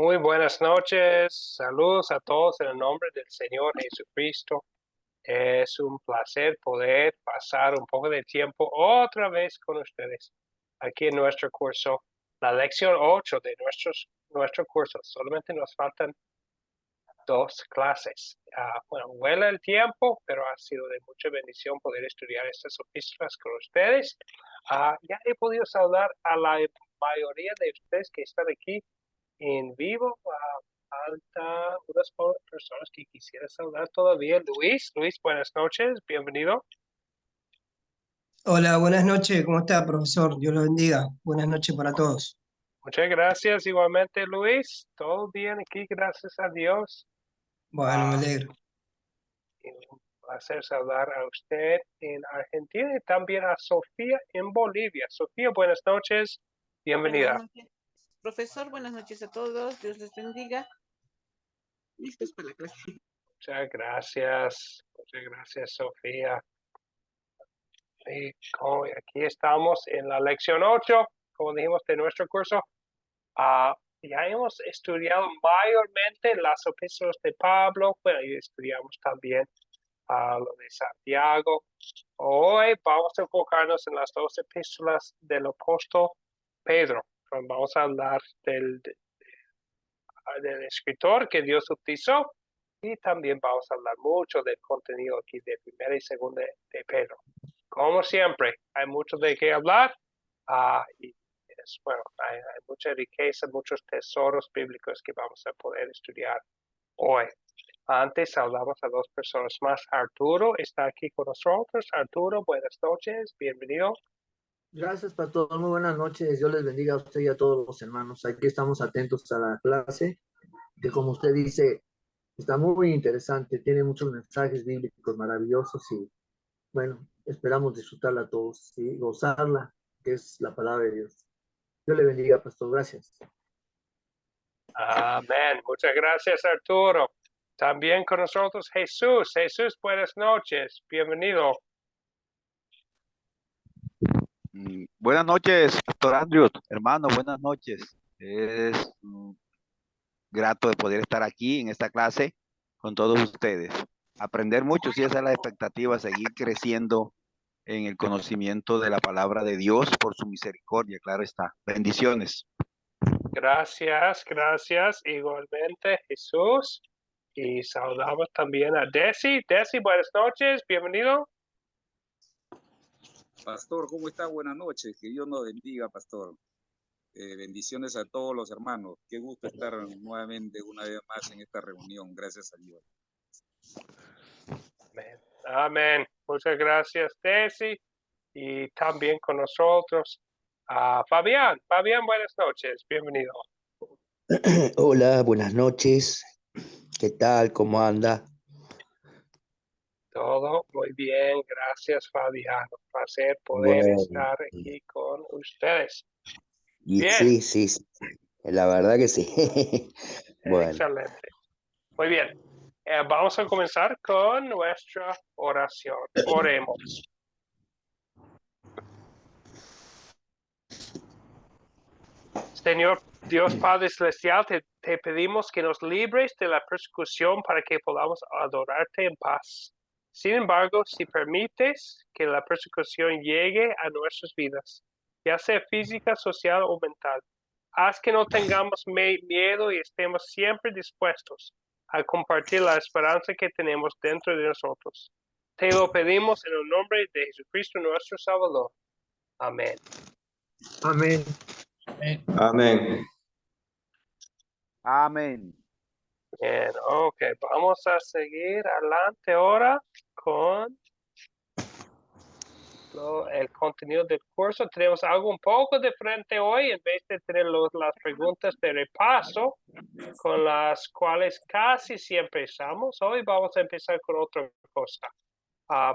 Muy buenas noches, saludos a todos en el nombre del Señor Jesucristo. Es un placer poder pasar un poco de tiempo otra vez con ustedes aquí en nuestro curso, la lección 8 de nuestro curso. Solamente nos faltan 2 clases. Bueno, vuela el tiempo, pero ha sido de mucha bendición poder estudiar estas epístolas con ustedes. Ya he podido saludar a la mayoría de ustedes que están aquí en vivo. Falta unas personas que quisiera saludar todavía. Luis, buenas noches, bienvenido. Hola, buenas noches. ¿Cómo está, profesor? Dios lo bendiga. Buenas noches para todos. Muchas gracias igualmente, Luis. Todo bien aquí, gracias a Dios. Bueno, me alegro. Un placer saludar a usted en Argentina y también a Sofía en Bolivia. Sofía, buenas noches, bienvenida. Buenas noches, profesor. Buenas noches a todos. Dios les bendiga. Listos para la clase. Muchas gracias, Sofía. Y aquí estamos en la lección 8, como dijimos, de nuestro curso. Ya hemos estudiado mayormente las epístolas de Pablo, bueno, y estudiamos también lo de Santiago. Hoy vamos a enfocarnos en las 2 epístolas del apóstol Pedro. Vamos a hablar del escritor que Dios utilizó y también vamos a hablar mucho del contenido aquí de primera y segunda de Pedro. Como siempre, hay mucho de qué hablar y bueno, hay mucha riqueza, muchos tesoros bíblicos que vamos a poder estudiar hoy. Antes hablamos a 2 personas más. Arturo está aquí con nosotros. Arturo, buenas noches, bienvenido. Gracias, pastor. Muy buenas noches. Dios les bendiga a usted y a todos los hermanos. Aquí estamos atentos a la clase, que como usted dice, está muy interesante. Tiene muchos mensajes bíblicos maravillosos y, bueno, esperamos disfrutarla a todos y gozarla, que es la palabra de Dios. Dios le bendiga, pastor. Gracias. Amén. Muchas gracias, Arturo. También con nosotros Jesús. Jesús, buenas noches. Bienvenido. Buenas noches, Pastor Andrew, hermano, buenas noches. Es grato de poder estar aquí en esta clase con todos ustedes. Aprender mucho, sí, esa es la expectativa, seguir creciendo en el conocimiento de la palabra de Dios por su misericordia, claro está. Bendiciones. Gracias. Igualmente, Jesús. Y saludamos también a Desi. Desi, buenas noches. Bienvenido. Pastor, ¿cómo está? Buenas noches. Que Dios nos bendiga, pastor. Bendiciones a todos los hermanos. Qué gusto estar nuevamente una vez más en esta reunión. Gracias a Dios. Amén. Muchas gracias, Desi. Y también con nosotros Fabián. Fabián, buenas noches. Bienvenido. Hola, buenas noches. ¿Qué tal? ¿Cómo anda? Todo muy bien. Gracias, Fabián. Un placer poder Bueno, estar aquí con ustedes. y Bien. sí, la verdad que sí. Bueno, Excelente. Muy bien. Vamos a comenzar con nuestra oración. Oremos. Señor Dios Padre Celestial, te pedimos que nos libres de la persecución para que podamos adorarte en paz. Sin embargo, si permites que la persecución llegue a nuestras vidas, ya sea física, social o mental, haz que no tengamos miedo y estemos siempre dispuestos a compartir la esperanza que tenemos dentro de nosotros. Te lo pedimos en el nombre de Jesucristo nuestro Salvador. Amén. Amén. Amén. Amén. Bien, ok, vamos a seguir adelante ahora con el contenido del curso. Tenemos algo un poco diferente hoy, en vez de tener las preguntas de repaso, con las cuales casi siempre estamos. Hoy vamos a empezar con otra cosa.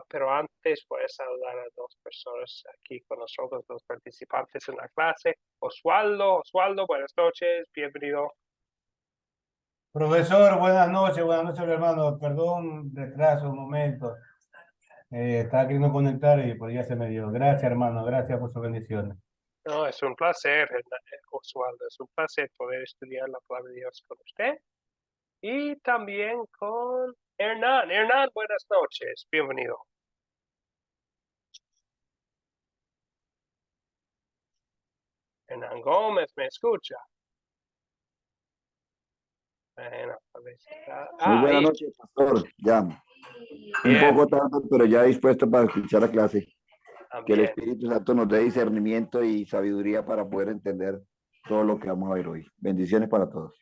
Pero antes voy a saludar a 2 personas aquí con nosotros, 2 participantes en la clase. Oswaldo, buenas noches, bienvenido. Profesor, buenas noches, hermano. Perdón, retraso un momento. Estaba queriendo conectar y por ya se me dio. Gracias, hermano. Gracias por sus bendiciones. No, es un placer. Oswaldo. Es un placer poder estudiar la palabra de Dios con usted. Y también con Hernán. Hernán, buenas noches. Bienvenido. Hernán Gómez, ¿me escucha? Bueno, a ver si está. Muy buenas Ahí. noches, pastor. Ya, un Bien, poco tarde, pero ya dispuesto para escuchar la clase. Que el también. Espíritu Santo nos dé discernimiento y sabiduría para poder entender todo lo que vamos a ver hoy. Bendiciones para todos.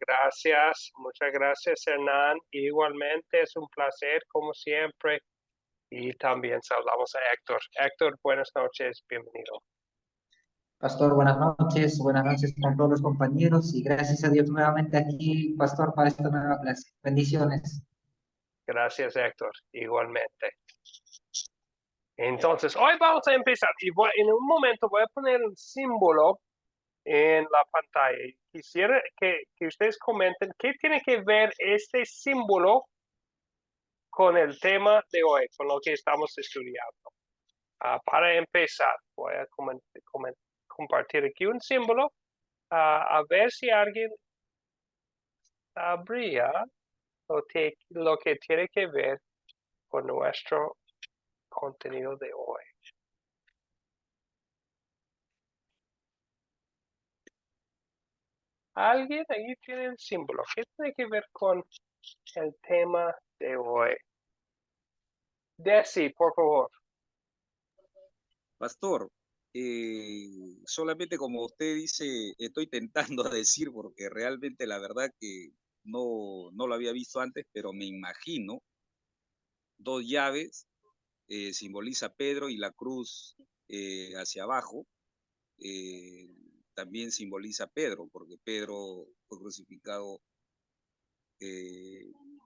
Gracias. Muchas gracias, Hernán. Igualmente es un placer, como siempre. Y también saludamos a Héctor. Héctor, buenas noches. Bienvenido. Pastor, buenas noches con todos los compañeros y gracias a Dios nuevamente aquí, Pastor, para esta nueva clase. Bendiciones. Gracias, Héctor. Igualmente. Entonces, hoy vamos a empezar. Y en un momento voy a poner un símbolo en la pantalla. Quisiera que ustedes comenten qué tiene que ver este símbolo con el tema de hoy, con lo que estamos estudiando. Para empezar, voy a compartir aquí un símbolo, a ver si alguien sabría lo que tiene que ver con nuestro contenido de hoy. ¿Alguien ahí tiene el símbolo? ¿Qué tiene que ver con el tema de hoy? Desi, por favor. Pastor, solamente como usted dice, estoy tentando a decir, porque realmente la verdad que no lo había visto antes, pero me imagino 2 llaves, simboliza Pedro y la cruz hacia abajo, también simboliza Pedro, porque Pedro fue crucificado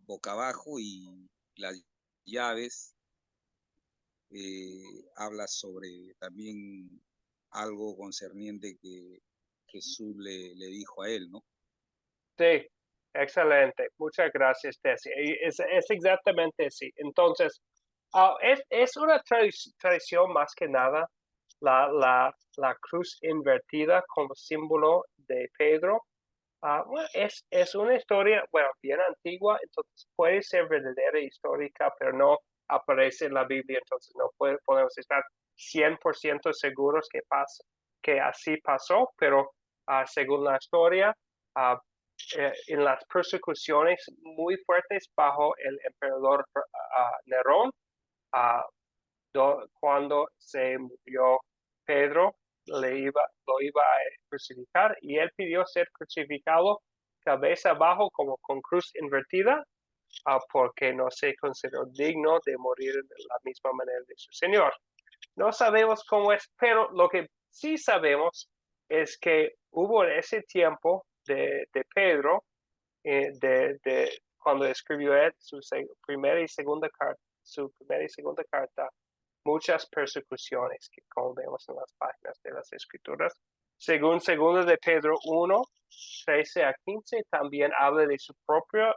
boca abajo y las llaves habla sobre también algo concerniente que Jesús le dijo a él, ¿no? Sí, excelente. Muchas gracias, Tessie. Es exactamente así. Entonces, es una tradición más que nada la cruz invertida como símbolo de Pedro. Bueno, es una historia, bueno, bien antigua, entonces puede ser verdadera, histórica, pero no aparece en la Biblia, entonces no podemos estar 100% seguros que así pasó, pero según la historia, en las persecuciones muy fuertes bajo el emperador Nerón, cuando se murió Pedro, lo iba a crucificar y él pidió ser crucificado cabeza abajo como con cruz invertida, porque no se consideró digno de morir de la misma manera de su Señor. No sabemos cómo es, pero lo que sí sabemos es que hubo en ese tiempo de Pedro, cuando escribió él su primera y segunda carta, muchas persecuciones, que como vemos en las páginas de las Escrituras. Según 2 de Pedro 1, 13 a 15, también habla de su propia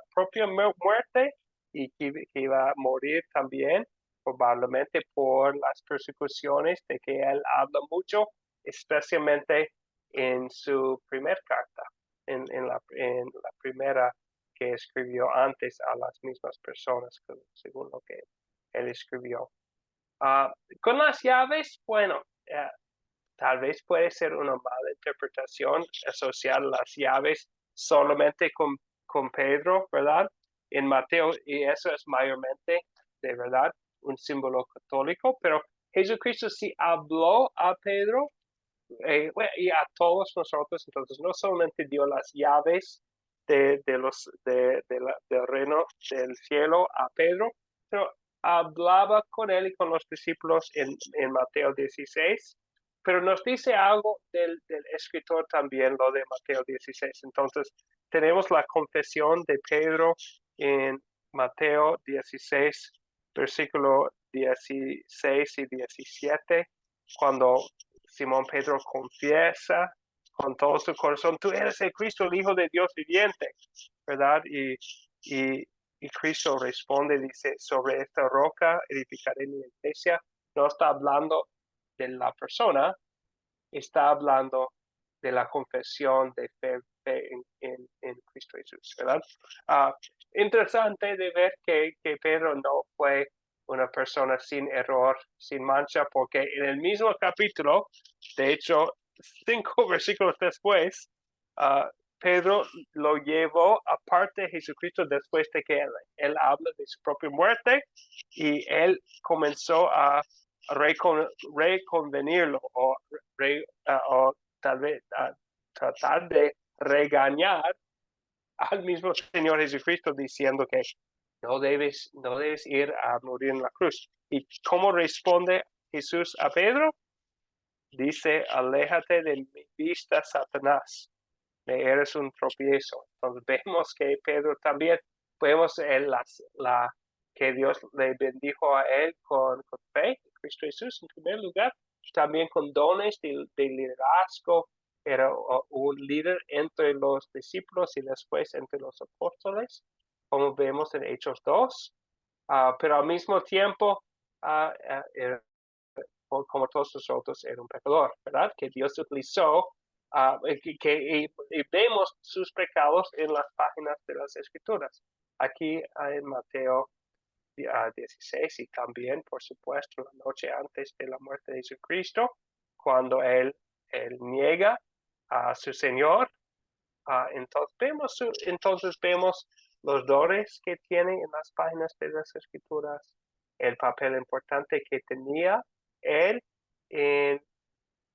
muerte y que iba a morir también, probablemente por las persecuciones de que él habla mucho, especialmente en su primera carta, en la primera que escribió antes a las mismas personas, según lo que él escribió. Con las llaves, bueno, tal vez puede ser una mala interpretación asociar las llaves solamente con Pedro, ¿verdad? En Mateo, y eso es mayormente, de verdad, un símbolo católico, pero Jesucristo sí habló a Pedro y a todos nosotros, entonces no solamente dio las llaves del reino del cielo a Pedro, pero hablaba con él y con los discípulos en Mateo 16, pero nos dice algo del escritor también, lo de Mateo 16. Entonces, tenemos la confesión de Pedro en Mateo 16, versículo 16 y 17, cuando Simón Pedro confiesa con todo su corazón, tú eres el Cristo, el Hijo de Dios viviente, ¿verdad? Y Cristo responde, dice, sobre esta roca edificaré mi iglesia. No está hablando de la persona, está hablando de la confesión de fe en Cristo Jesús, ¿verdad? Interesante de ver que Pedro no fue una persona sin error, sin mancha, porque en el mismo capítulo, de hecho, 5 versículos después, Pedro lo llevó aparte de Jesucristo después de que él habla de su propia muerte y él comenzó a reconvenirlo o tal vez tratar de regañar al mismo Señor Jesucristo diciendo que no debes ir a morir en la cruz. ¿Y cómo responde Jesús a Pedro? Dice, aléjate de mi vista, Satanás. Me eres un tropiezo. Entonces vemos que Pedro también, vemos que Dios le bendijo a él con fe en Cristo Jesús en primer lugar, también con dones de liderazgo. Era un líder entre los discípulos y después entre los apóstoles, como vemos en Hechos 2. Pero al mismo tiempo, como todos nosotros, era un pecador, ¿verdad? Que Dios utilizó, y vemos sus pecados en las páginas de las Escrituras. Aquí en Mateo 16 y también, por supuesto, la noche antes de la muerte de Jesucristo, cuando él niega a su Señor. Entonces vemos los dones que tiene en las páginas de las Escrituras, el papel importante que tenía él en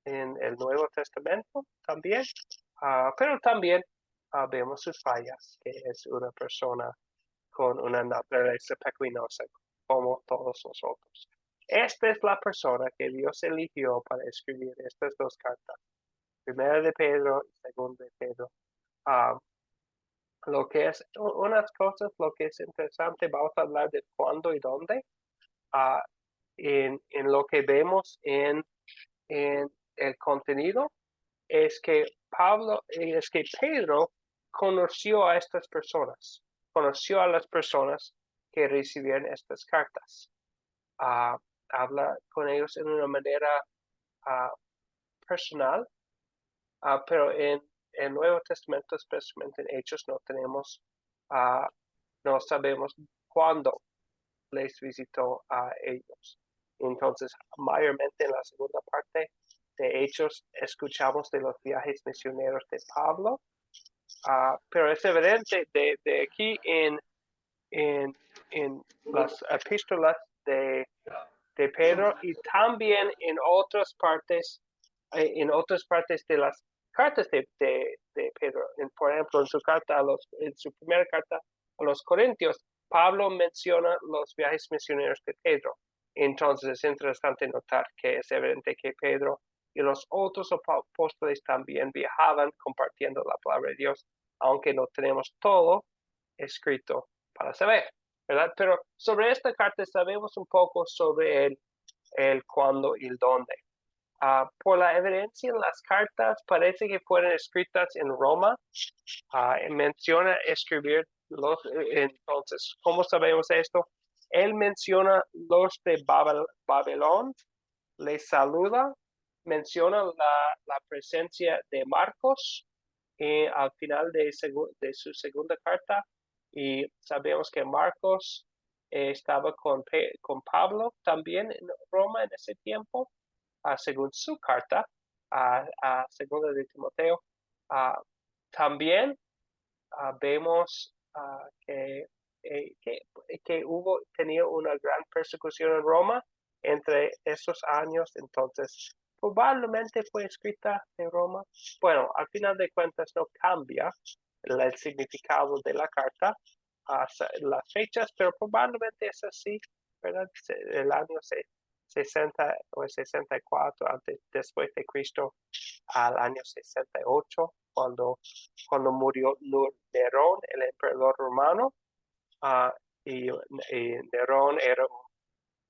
el Nuevo Testamento también, pero también vemos sus fallas, que es una persona con una naturaleza pecaminosa como todos nosotros. Esta es la persona que Dios eligió para escribir estas 2 cartas, primera de Pedro y segunda de Pedro. Lo que es unas cosas, lo que es interesante, vamos a hablar de cuándo y dónde, en lo que vemos en el contenido, es que Pedro conoció a estas personas, conoció a las personas que recibieron estas cartas. Habla con ellos en una manera personal, pero en el Nuevo Testamento, especialmente en Hechos, no sabemos cuándo les visitó a ellos. Entonces, mayormente en la segunda parte de Hechos, escuchamos de los viajes misioneros de Pablo, pero es evidente de aquí en las epístolas de Pedro y también en otras partes de las cartas de Pedro. Por ejemplo, en su primera carta a los Corintios, Pablo menciona los viajes misioneros de Pedro. Entonces es interesante notar que es evidente que Pedro y los otros apóstoles también viajaban compartiendo la palabra de Dios, aunque no tenemos todo escrito para saber, ¿verdad? Pero sobre esta carta sabemos un poco sobre el cuándo y el dónde. Por la evidencia en las cartas, parece que fueron escritas en Roma. Menciona escribir entonces, ¿cómo sabemos esto? Él menciona los de Babelón, les saluda, menciona la presencia de Marcos al final de su segunda carta, y sabemos que Marcos estaba con Pablo también en Roma en ese tiempo, según su carta, a segunda de Timoteo. También vemos que tenía una gran persecución en Roma entre esos años, entonces probablemente fue escrita en Roma. Bueno, al final de cuentas no cambia el significado de la carta, las fechas, pero probablemente es así, ¿verdad? El año 60 o 64 después de Cristo al año 68, cuando murió Nerón, el emperador romano, y Nerón era un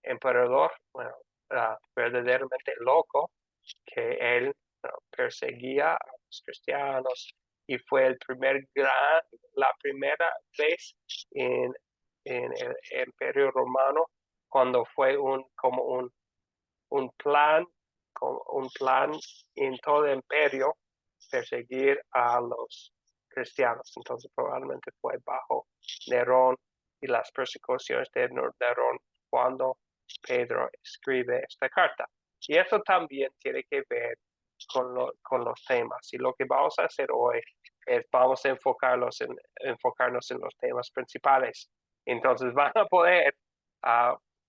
emperador, verdaderamente loco, que él perseguía a los cristianos, y fue la primera vez en el Imperio Romano cuando fue como un plan en todo el imperio perseguir a los cristianos. Entonces probablemente fue bajo Nerón y las persecuciones de Nerón cuando Pedro escribe esta carta. Y eso también tiene que ver con los temas. Y lo que vamos a hacer hoy es vamos a enfocarnos en los temas principales. Entonces van a poder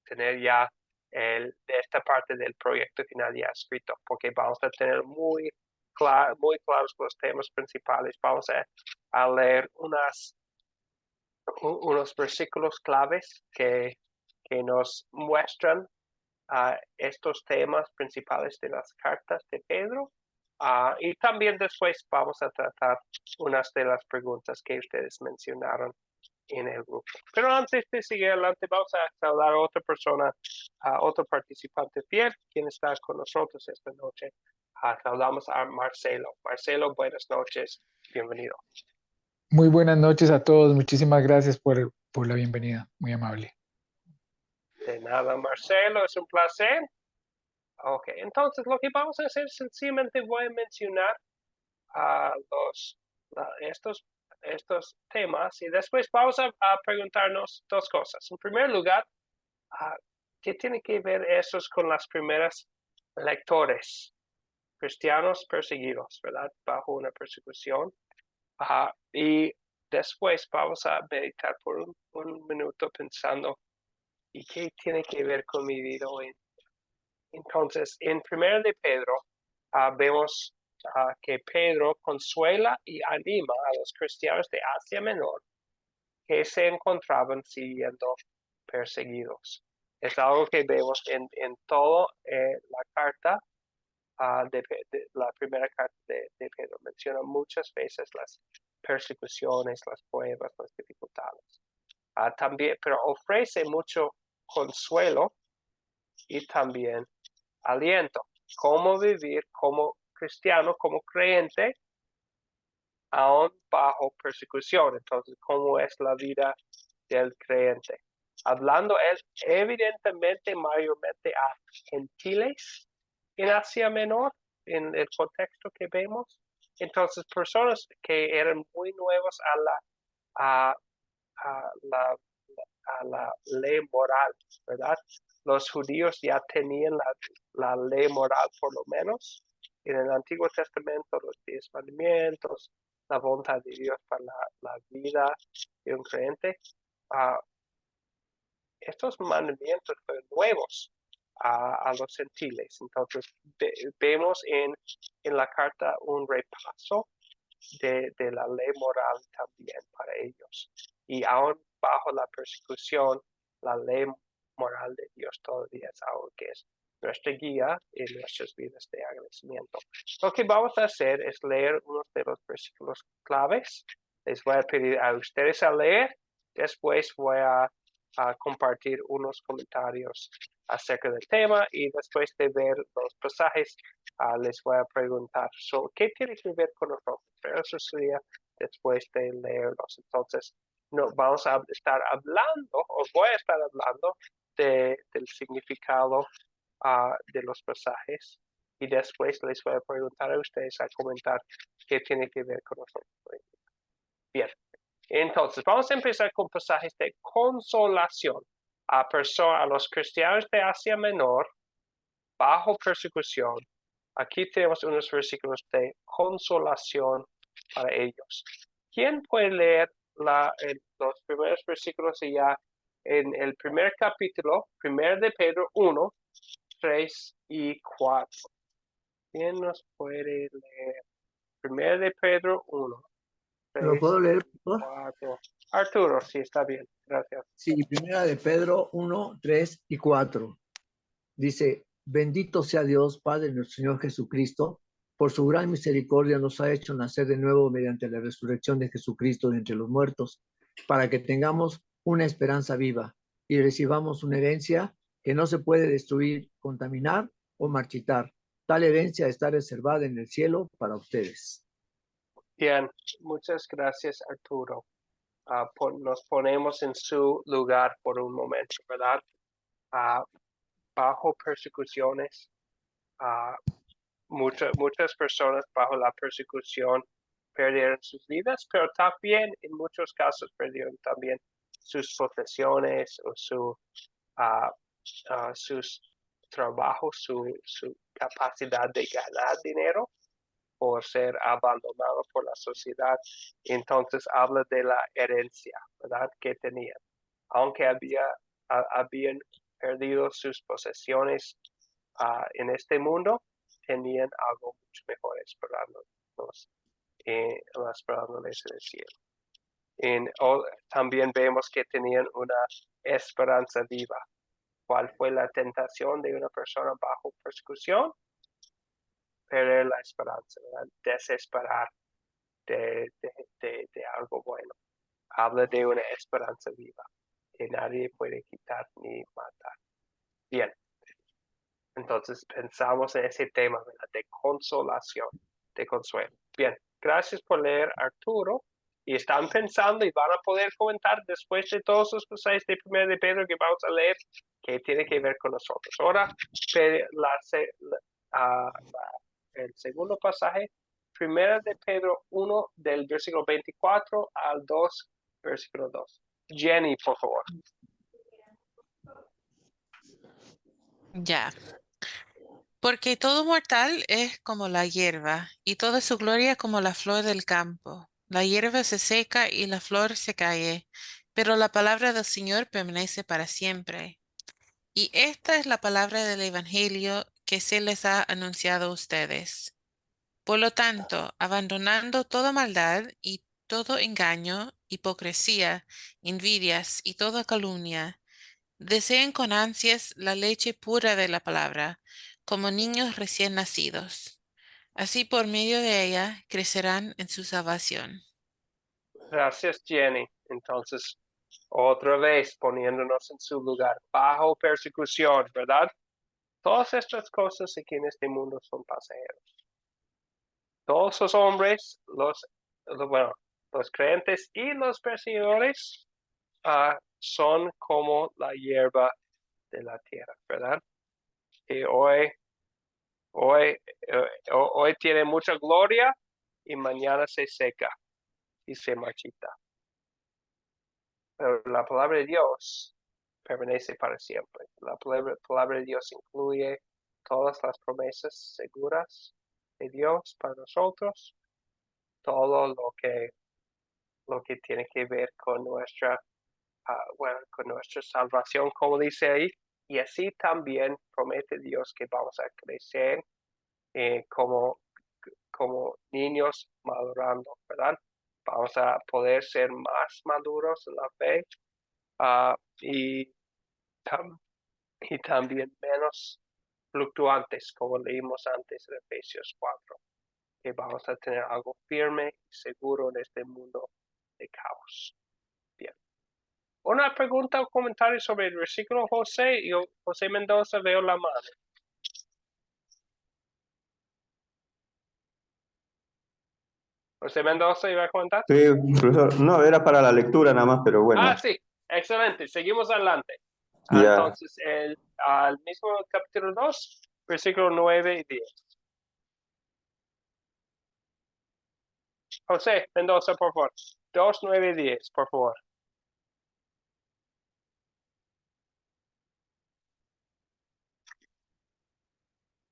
tener ya esta parte del proyecto final ya escrito, porque vamos a tener muy claros los temas principales. Vamos a leer unos versículos claves que nos muestran estos temas principales de las cartas de Pedro. Y también después vamos a tratar unas de las preguntas que ustedes mencionaron en el grupo. Pero antes de seguir adelante, vamos a saludar a otra persona, a otro participante fiel, quien está con nosotros esta noche. Saludamos a Marcelo. Marcelo, buenas noches. Bienvenido. Muy buenas noches a todos. Muchísimas gracias por la bienvenida. Muy amable. De nada, Marcelo. Es un placer. Ok, entonces lo que vamos a hacer, sencillamente voy a mencionar estos temas y después vamos a preguntarnos dos cosas. En primer lugar, ¿qué tiene que ver eso con las primeras lectores cristianos perseguidos, verdad? Bajo una persecución. Y después vamos a meditar por un minuto pensando, ¿y qué tiene que ver con mi vida hoy? Entonces, en 1 de Pedro, vemos que Pedro consuela y anima a los cristianos de Asia Menor que se encontraban siendo perseguidos. Es algo que vemos en toda la carta, la primera carta de Pedro. Menciona muchas veces las persecuciones, las pruebas, las dificultades. También, pero ofrece mucho consuelo y también aliento. Cómo vivir como cristiano, como creyente, aún bajo persecución. Entonces, ¿cómo es la vida del creyente? Hablando él evidentemente mayormente a gentiles en Asia Menor, en el contexto que vemos. Entonces, personas que eran muy nuevas a la ley moral, ¿verdad? Los judíos ya tenían la ley moral, por lo menos, en el Antiguo Testamento, los 10 mandamientos, la voluntad de Dios para la vida de un creyente. Estos mandamientos fueron nuevos a los gentiles. Entonces, vemos en la carta un repaso de la ley moral también para ellos. Y aún bajo la persecución, la ley moral de Dios todavía es algo que es nuestra guía en nuestras vidas de agradecimiento. Lo que vamos a hacer es leer unos de los versículos claves. Les voy a pedir a ustedes a leer. Después voy a compartir unos comentarios acerca del tema y después de ver los pasajes les voy a preguntar qué tiene que ver con nosotros. Pero eso sería después de leerlos. Entonces, no, vamos a estar hablando, o voy a estar hablando del significado de los pasajes y después les voy a preguntar a ustedes a comentar qué tiene que ver con nosotros. Bien, entonces vamos a empezar con pasajes de consolación a los cristianos de Asia Menor bajo persecución. Aquí tenemos unos versículos de consolación para ellos. ¿Quién puede leer los primeros versículos ya en el primer capítulo, 1 de Pedro 1, 3 y 4? ¿Quién nos puede leer? 1 de Pedro 1, 3 ¿Lo puedo leer, y 4. Arturo, sí, está bien. Gracias. Sí, 1 de Pedro 1, 3 y 4. Dice, bendito sea Dios, Padre de nuestro Señor Jesucristo, por su gran misericordia nos ha hecho nacer de nuevo mediante la resurrección de Jesucristo de entre los muertos, para que tengamos una esperanza viva y recibamos una herencia que no se puede destruir, contaminar o marchitar. Tal herencia está reservada en el cielo para ustedes. Bien, muchas gracias, Arturo. Nos ponemos en su lugar por un momento, ¿verdad? Bajo persecuciones, muchas personas bajo la persecución perdieron sus vidas, pero también en muchos casos perdieron también sus posesiones o sus trabajos, su capacidad de ganar dinero por ser abandonado por la sociedad. Entonces habla de la herencia, ¿verdad? Que tenían. Aunque habían perdido sus posesiones en este mundo, tenían algo mucho mejor esperándoles en el cielo. También vemos que tenían una esperanza viva. ¿Cuál fue la tentación de una persona bajo persecución? Perder la esperanza, ¿verdad? Desesperar de algo bueno. Habla de una esperanza viva que nadie puede quitar ni matar. Bien. Entonces pensamos en ese tema, ¿verdad? De consolación, de consuelo. Bien, gracias por leer, Arturo. Y están pensando y van a poder comentar después de todos los pasajes de 1 de Pedro que vamos a leer, que tiene que ver con nosotros. Ahora, el segundo pasaje, 1 de Pedro 1, del versículo 24 al 2, versículo 2. Jenny, por favor. Ya. Porque todo mortal es como la hierba, y toda su gloria como la flor del campo. La hierba se seca y la flor se cae, pero la palabra del Señor permanece para siempre. Y esta es la palabra del Evangelio que se les ha anunciado a ustedes. Por lo tanto, abandonando toda maldad y todo engaño, hipocresía, envidias y toda calumnia, deseen con ansias la leche pura de la palabra, como niños recién nacidos. Así por medio de ella crecerán en su salvación. Gracias, Jenny. Entonces, otra vez poniéndonos en su lugar, bajo persecución, ¿verdad? Todas estas cosas aquí en este mundo son pasajeros. Todos los hombres, los creyentes y los perseguidores son como la hierba de la tierra, ¿verdad? Y hoy tiene mucha gloria y mañana se seca y se marchita. Pero la palabra de Dios permanece para siempre. La palabra de Dios incluye todas las promesas seguras de Dios para nosotros, todo lo que tiene que ver con nuestra salvación, como dice ahí, y así también promete Dios que vamos a crecer como niños madurando, ¿verdad? Vamos a poder ser más maduros en la fe y también menos fluctuantes, como leímos antes en Efesios 4, que vamos a tener algo firme y seguro en este mundo de caos. Bien. Una pregunta o comentario sobre el versículo, José. Y José Mendoza, veo la mano. José Mendoza, ¿iba a comentar? Sí, profesor. No, era para la lectura nada más, pero bueno. Sí, excelente. Seguimos adelante. Ya. Entonces, al mismo capítulo 2, versículo 9 y 10. José Mendoza, por favor. 2, 9 y 10, por favor.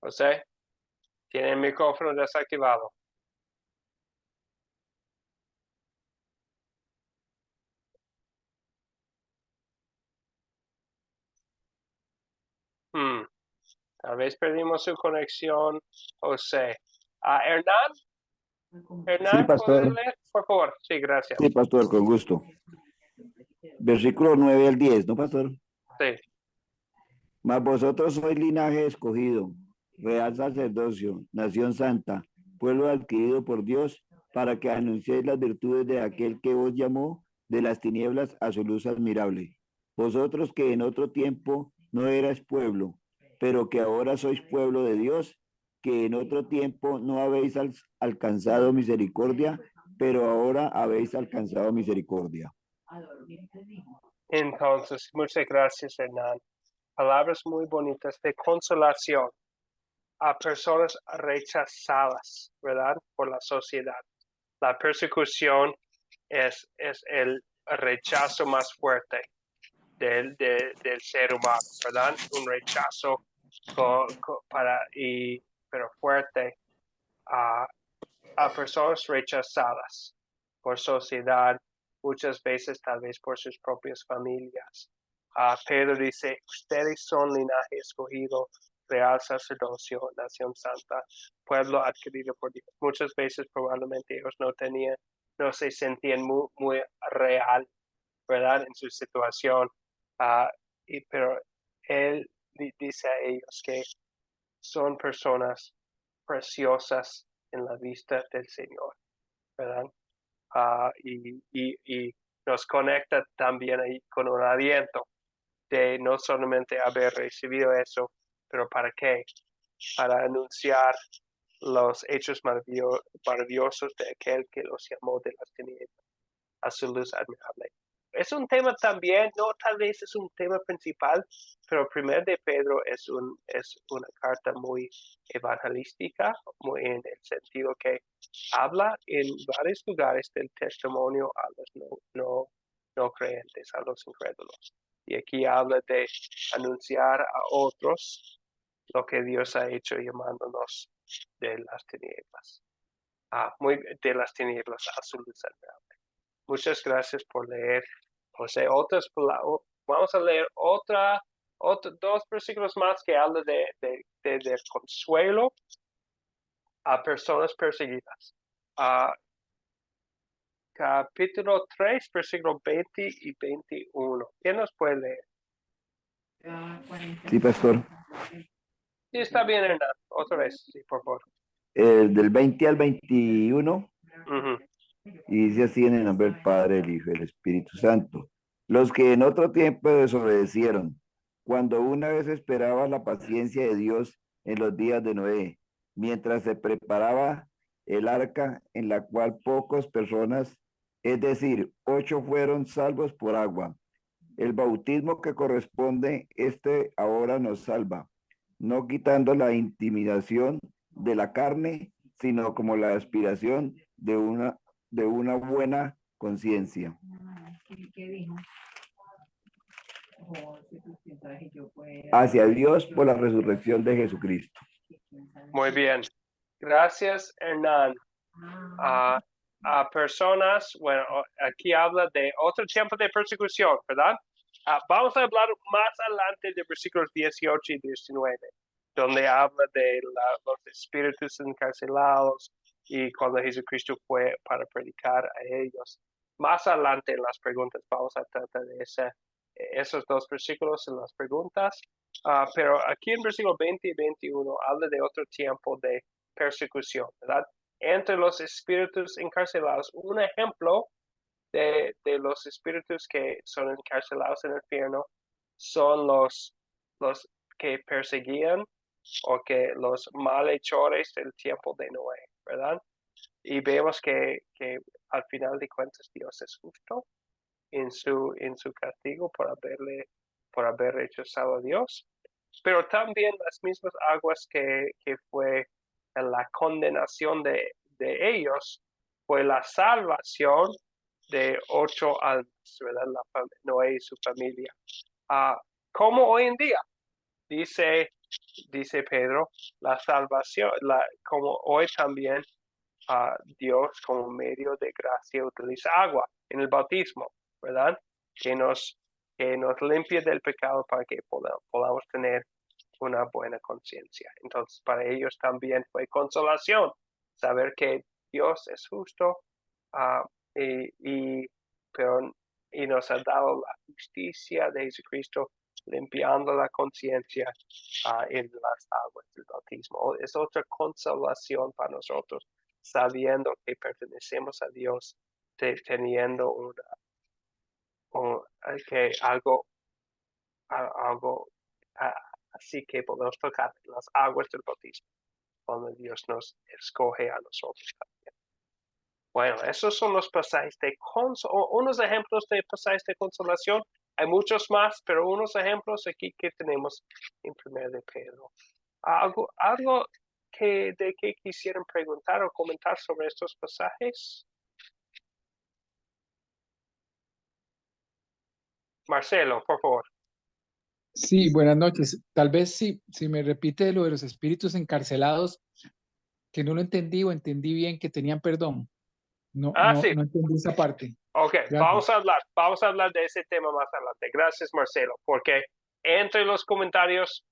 José, tiene el micrófono desactivado. Tal vez perdimos su conexión, José. Hernán, Sí, ¿puede pastor. leer? Por favor. Sí, gracias. Sí, pastor, con gusto. Versículo 9 al 10, ¿no, pastor? Sí. Mas vosotros sois linaje escogido, real sacerdocio, nación santa, pueblo adquirido por Dios, para que anunciéis las virtudes de aquel que os llamó de las tinieblas a su luz admirable. Vosotros que en otro tiempo no erais pueblo, pero que ahora sois pueblo de Dios, que en otro tiempo no habéis alcanzado misericordia, pero ahora habéis alcanzado misericordia. Entonces, muchas gracias, Hernán. Palabras muy bonitas de consolación. a personas rechazadas, ¿verdad? Por la sociedad. La persecución es el rechazo más fuerte del ser humano, ¿verdad? Un rechazo pero fuerte a personas rechazadas por sociedad, muchas veces tal vez por sus propias familias. Pedro dice, ustedes son linaje escogido, real sacerdocio, nación santa, pueblo adquirido por Dios. Muchas veces probablemente ellos no se sentían muy real, ¿verdad? En su situación. Pero él dice a ellos que son personas preciosas en la vista del Señor, ¿verdad? Y nos conecta también ahí con un aliento de no solamente haber recibido eso, pero ¿para qué? Para anunciar los hechos maravillosos de aquel que los llamó de las tinieblas a su luz admirable. Es un tema también, no tal vez es un tema principal, pero Primero de Pedro es una carta muy evangelística, muy en el sentido que habla en varios lugares del testimonio a los no creyentes, a los incrédulos. Y aquí habla de anunciar a otros lo que Dios ha hecho llamándonos de las tinieblas. De las tinieblas a su luz admirable. Muchas gracias por leer, José. Vamos a leer dos versículos más que hablan de consuelo a personas perseguidas. Capítulo 3, versículos 20 y 21. ¿Quién nos puede leer? Sí, pastor. Sí, está bien, Hernán. Otra vez, sí, por favor. Del 20 al 21. Uh-huh. Y dice así en el nombre del Padre, del Hijo y del Espíritu Santo. Los que en otro tiempo desobedecieron, cuando una vez esperaba la paciencia de Dios en los días de Noé, mientras se preparaba el arca en la cual pocas personas, es decir, 8 fueron salvos por agua. El bautismo que corresponde, ahora nos salva, no quitando la intimidación de la carne, sino como la aspiración de una buena conciencia. Hacia Dios por la resurrección de Jesucristo. Muy bien. Gracias, Hernán. A personas, bueno, aquí habla de otro tiempo de persecución, ¿verdad? Vamos a hablar más adelante de versículos 18 y 19, donde habla de los espíritus encarcelados y cuando Jesucristo fue para predicar a ellos. Más adelante en las preguntas vamos a tratar de esos dos versículos en las preguntas, pero aquí en versículo 20 y 21 habla de otro tiempo de persecución, ¿verdad? Entre los espíritus encarcelados, un ejemplo de los espíritus que son encarcelados en el infierno son los que perseguían o que los malhechores del tiempo de Noé, ¿verdad? Y vemos que al final de cuentas Dios es justo en su castigo por haber rechazado a Dios, pero también las mismas aguas que fue la condenación de ellos fue la salvación de 8 almas, ¿verdad? Noé y su familia. Como hoy en día, dice Pedro, la salvación, como hoy también Dios como medio de gracia utiliza agua en el bautismo, ¿verdad? Que nos limpie del pecado para que podamos tener una buena conciencia. Entonces, para ellos también fue consolación saber que Dios es justo y nos ha dado la justicia de Jesucristo limpiando la conciencia en las aguas del bautismo. Es otra consolación para nosotros, sabiendo que pertenecemos a Dios, teniendo algo así que podemos tocar las aguas del bautismo, cuando Dios nos escoge a nosotros también. Bueno, esos son los pasajes unos ejemplos de pasajes de consolación. Hay muchos más, pero unos ejemplos aquí que tenemos en 1 de Pedro. ¿Algo de que quisieran preguntar o comentar sobre estos pasajes? Marcelo, por favor. Sí, buenas noches. Tal vez si me repite lo de los espíritus encarcelados, que no lo entendí o entendí bien que tenían perdón. No Sí. entendí esa parte. Ok, Gracias. vamos a hablar de ese tema más adelante. Gracias, Marcelo, porque entre los comentarios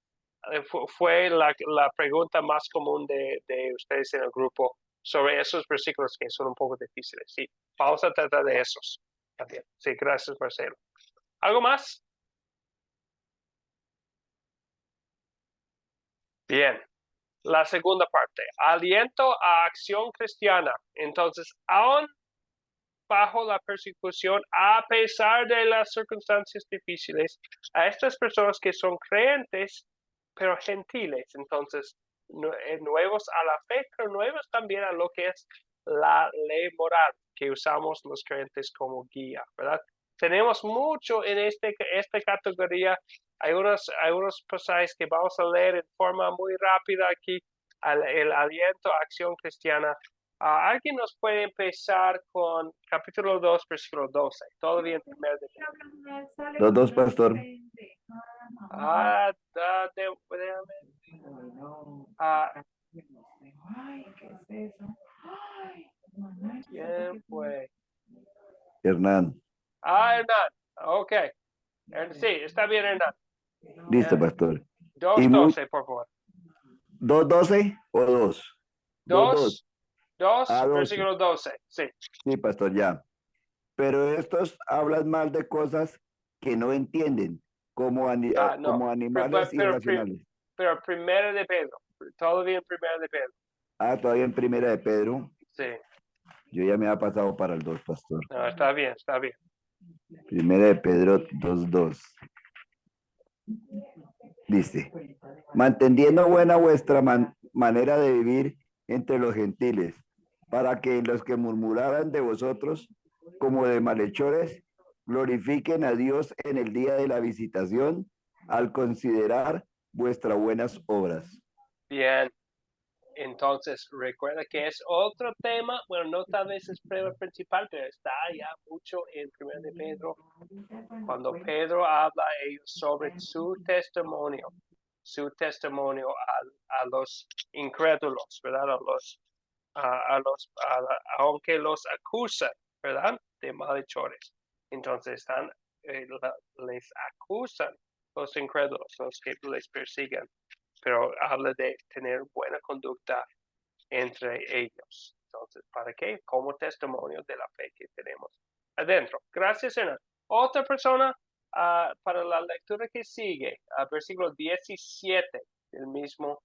fue la pregunta más común de ustedes en el grupo sobre esos versículos que son un poco difíciles. Sí, vamos a tratar de esos también. Sí, gracias, Marcelo. ¿Algo más? Bien. La segunda parte, aliento a acción cristiana. Entonces, aún bajo la persecución, a pesar de las circunstancias difíciles, a estas personas que son creyentes, pero gentiles, entonces, nuevos a la fe, pero nuevos también a lo que es la ley moral que usamos los creyentes como guía, ¿verdad? Tenemos mucho en esta categoría. Hay unos pasajes que vamos a leer en forma muy rápida aquí, el aliento a acción cristiana. ¿Alguien nos puede empezar con capítulo 2, versículo 12? Todavía en primer de Pedro. Los dos, pastor. ¿Quién fue? Hernán. Hernán. Ok. Sí, está bien, Hernán. Listo, pastor. 2:12, por favor. 2:12 o 2. 2, 12. versículo 12. Sí. Sí, pastor, ya. Pero estos hablan mal de cosas que no entienden, como animales irracionales. Pero primero de Pedro. Todavía en primero de Pedro. Todavía en primera de Pedro. Sí. Yo ya me ha pasado para el 2, pastor. No, está bien, está bien. Primera de Pedro 2:2. Dice, manteniendo buena vuestra manera de vivir entre los gentiles, para que los que murmuraran de vosotros como de malhechores, glorifiquen a Dios en el día de la visitación, al considerar vuestras buenas obras. Bien. Entonces, recuerda que es otro tema, bueno, no tal vez es el principal, pero está ya mucho en 1 de Pedro, cuando Pedro habla a ellos sobre su testimonio a los incrédulos, ¿verdad? Aunque los acusan, ¿verdad? De malhechores. Entonces, les acusan los incrédulos, los que les persiguen, pero habla de tener buena conducta entre ellos. Entonces, ¿para qué? Como testimonio de la fe que tenemos adentro. Gracias, Hernán. Otra persona para la lectura que sigue, versículo 17 del mismo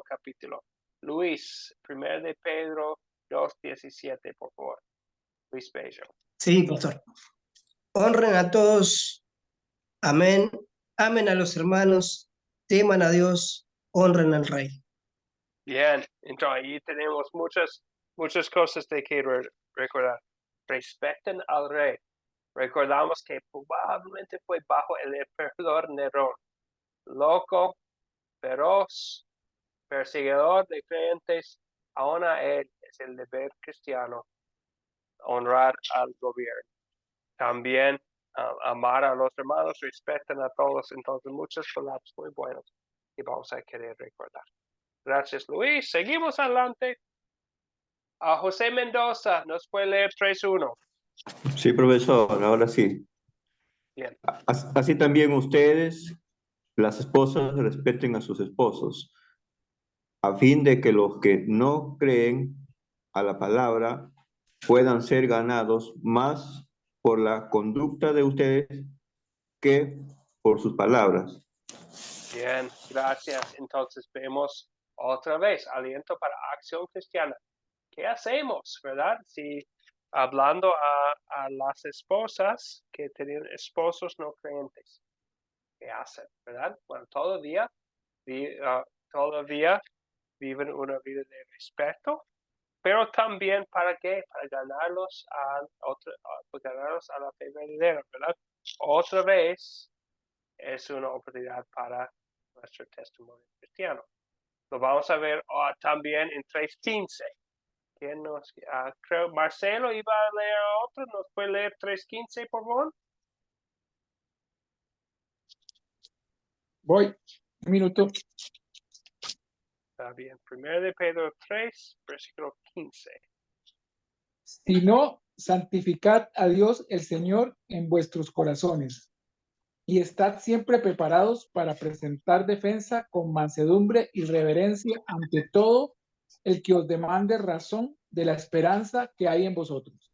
capítulo. Luis, 1 de Pedro 2:17, por favor. Luis Bello. Sí, pastor. Honren a todos. Amén. Amen a los hermanos. Teman a Dios. Honren al Rey. Bien, entonces ahí tenemos muchas cosas de que recordar. Respeten al rey. Recordamos que probablemente fue bajo el emperador Nerón. Loco, feroz, perseguidor de creyentes. Aún a él es el deber cristiano honrar al gobierno. También amar a los hermanos, respeten a todos. Entonces, muchas palabras muy buenas que vamos a querer recordar. Gracias, Luis. Seguimos adelante. A José Mendoza, ¿nos puede leer 3:1? Sí, profesor, ahora sí. Bien. Así también ustedes, las esposas, respeten a sus esposos, a fin de que los que no creen a la palabra puedan ser ganados más por la conducta de ustedes que por sus palabras. Bien, gracias. Entonces vemos otra vez aliento para acción cristiana. ¿Qué hacemos, verdad? Si hablando a las esposas que tienen esposos no creyentes, ¿qué hacen, verdad? Bueno, todavía viven una vida de respeto, pero también ¿para qué? Para ganarlos a la fe verdadera, ¿verdad? Otra vez es una oportunidad para nuestro testimonio cristiano. Lo vamos a ver también en 3:15. ¿Quién nos, creo, Marcelo iba a leer otro? ¿Nos puede leer 3:15, por favor? Voy, un minuto. Está bien. 1 de Pedro 3, versículo 15. Si no, santificad a Dios el Señor en vuestros corazones y estad siempre preparados para presentar defensa con mansedumbre y reverencia ante todo el que os demande razón de la esperanza que hay en vosotros.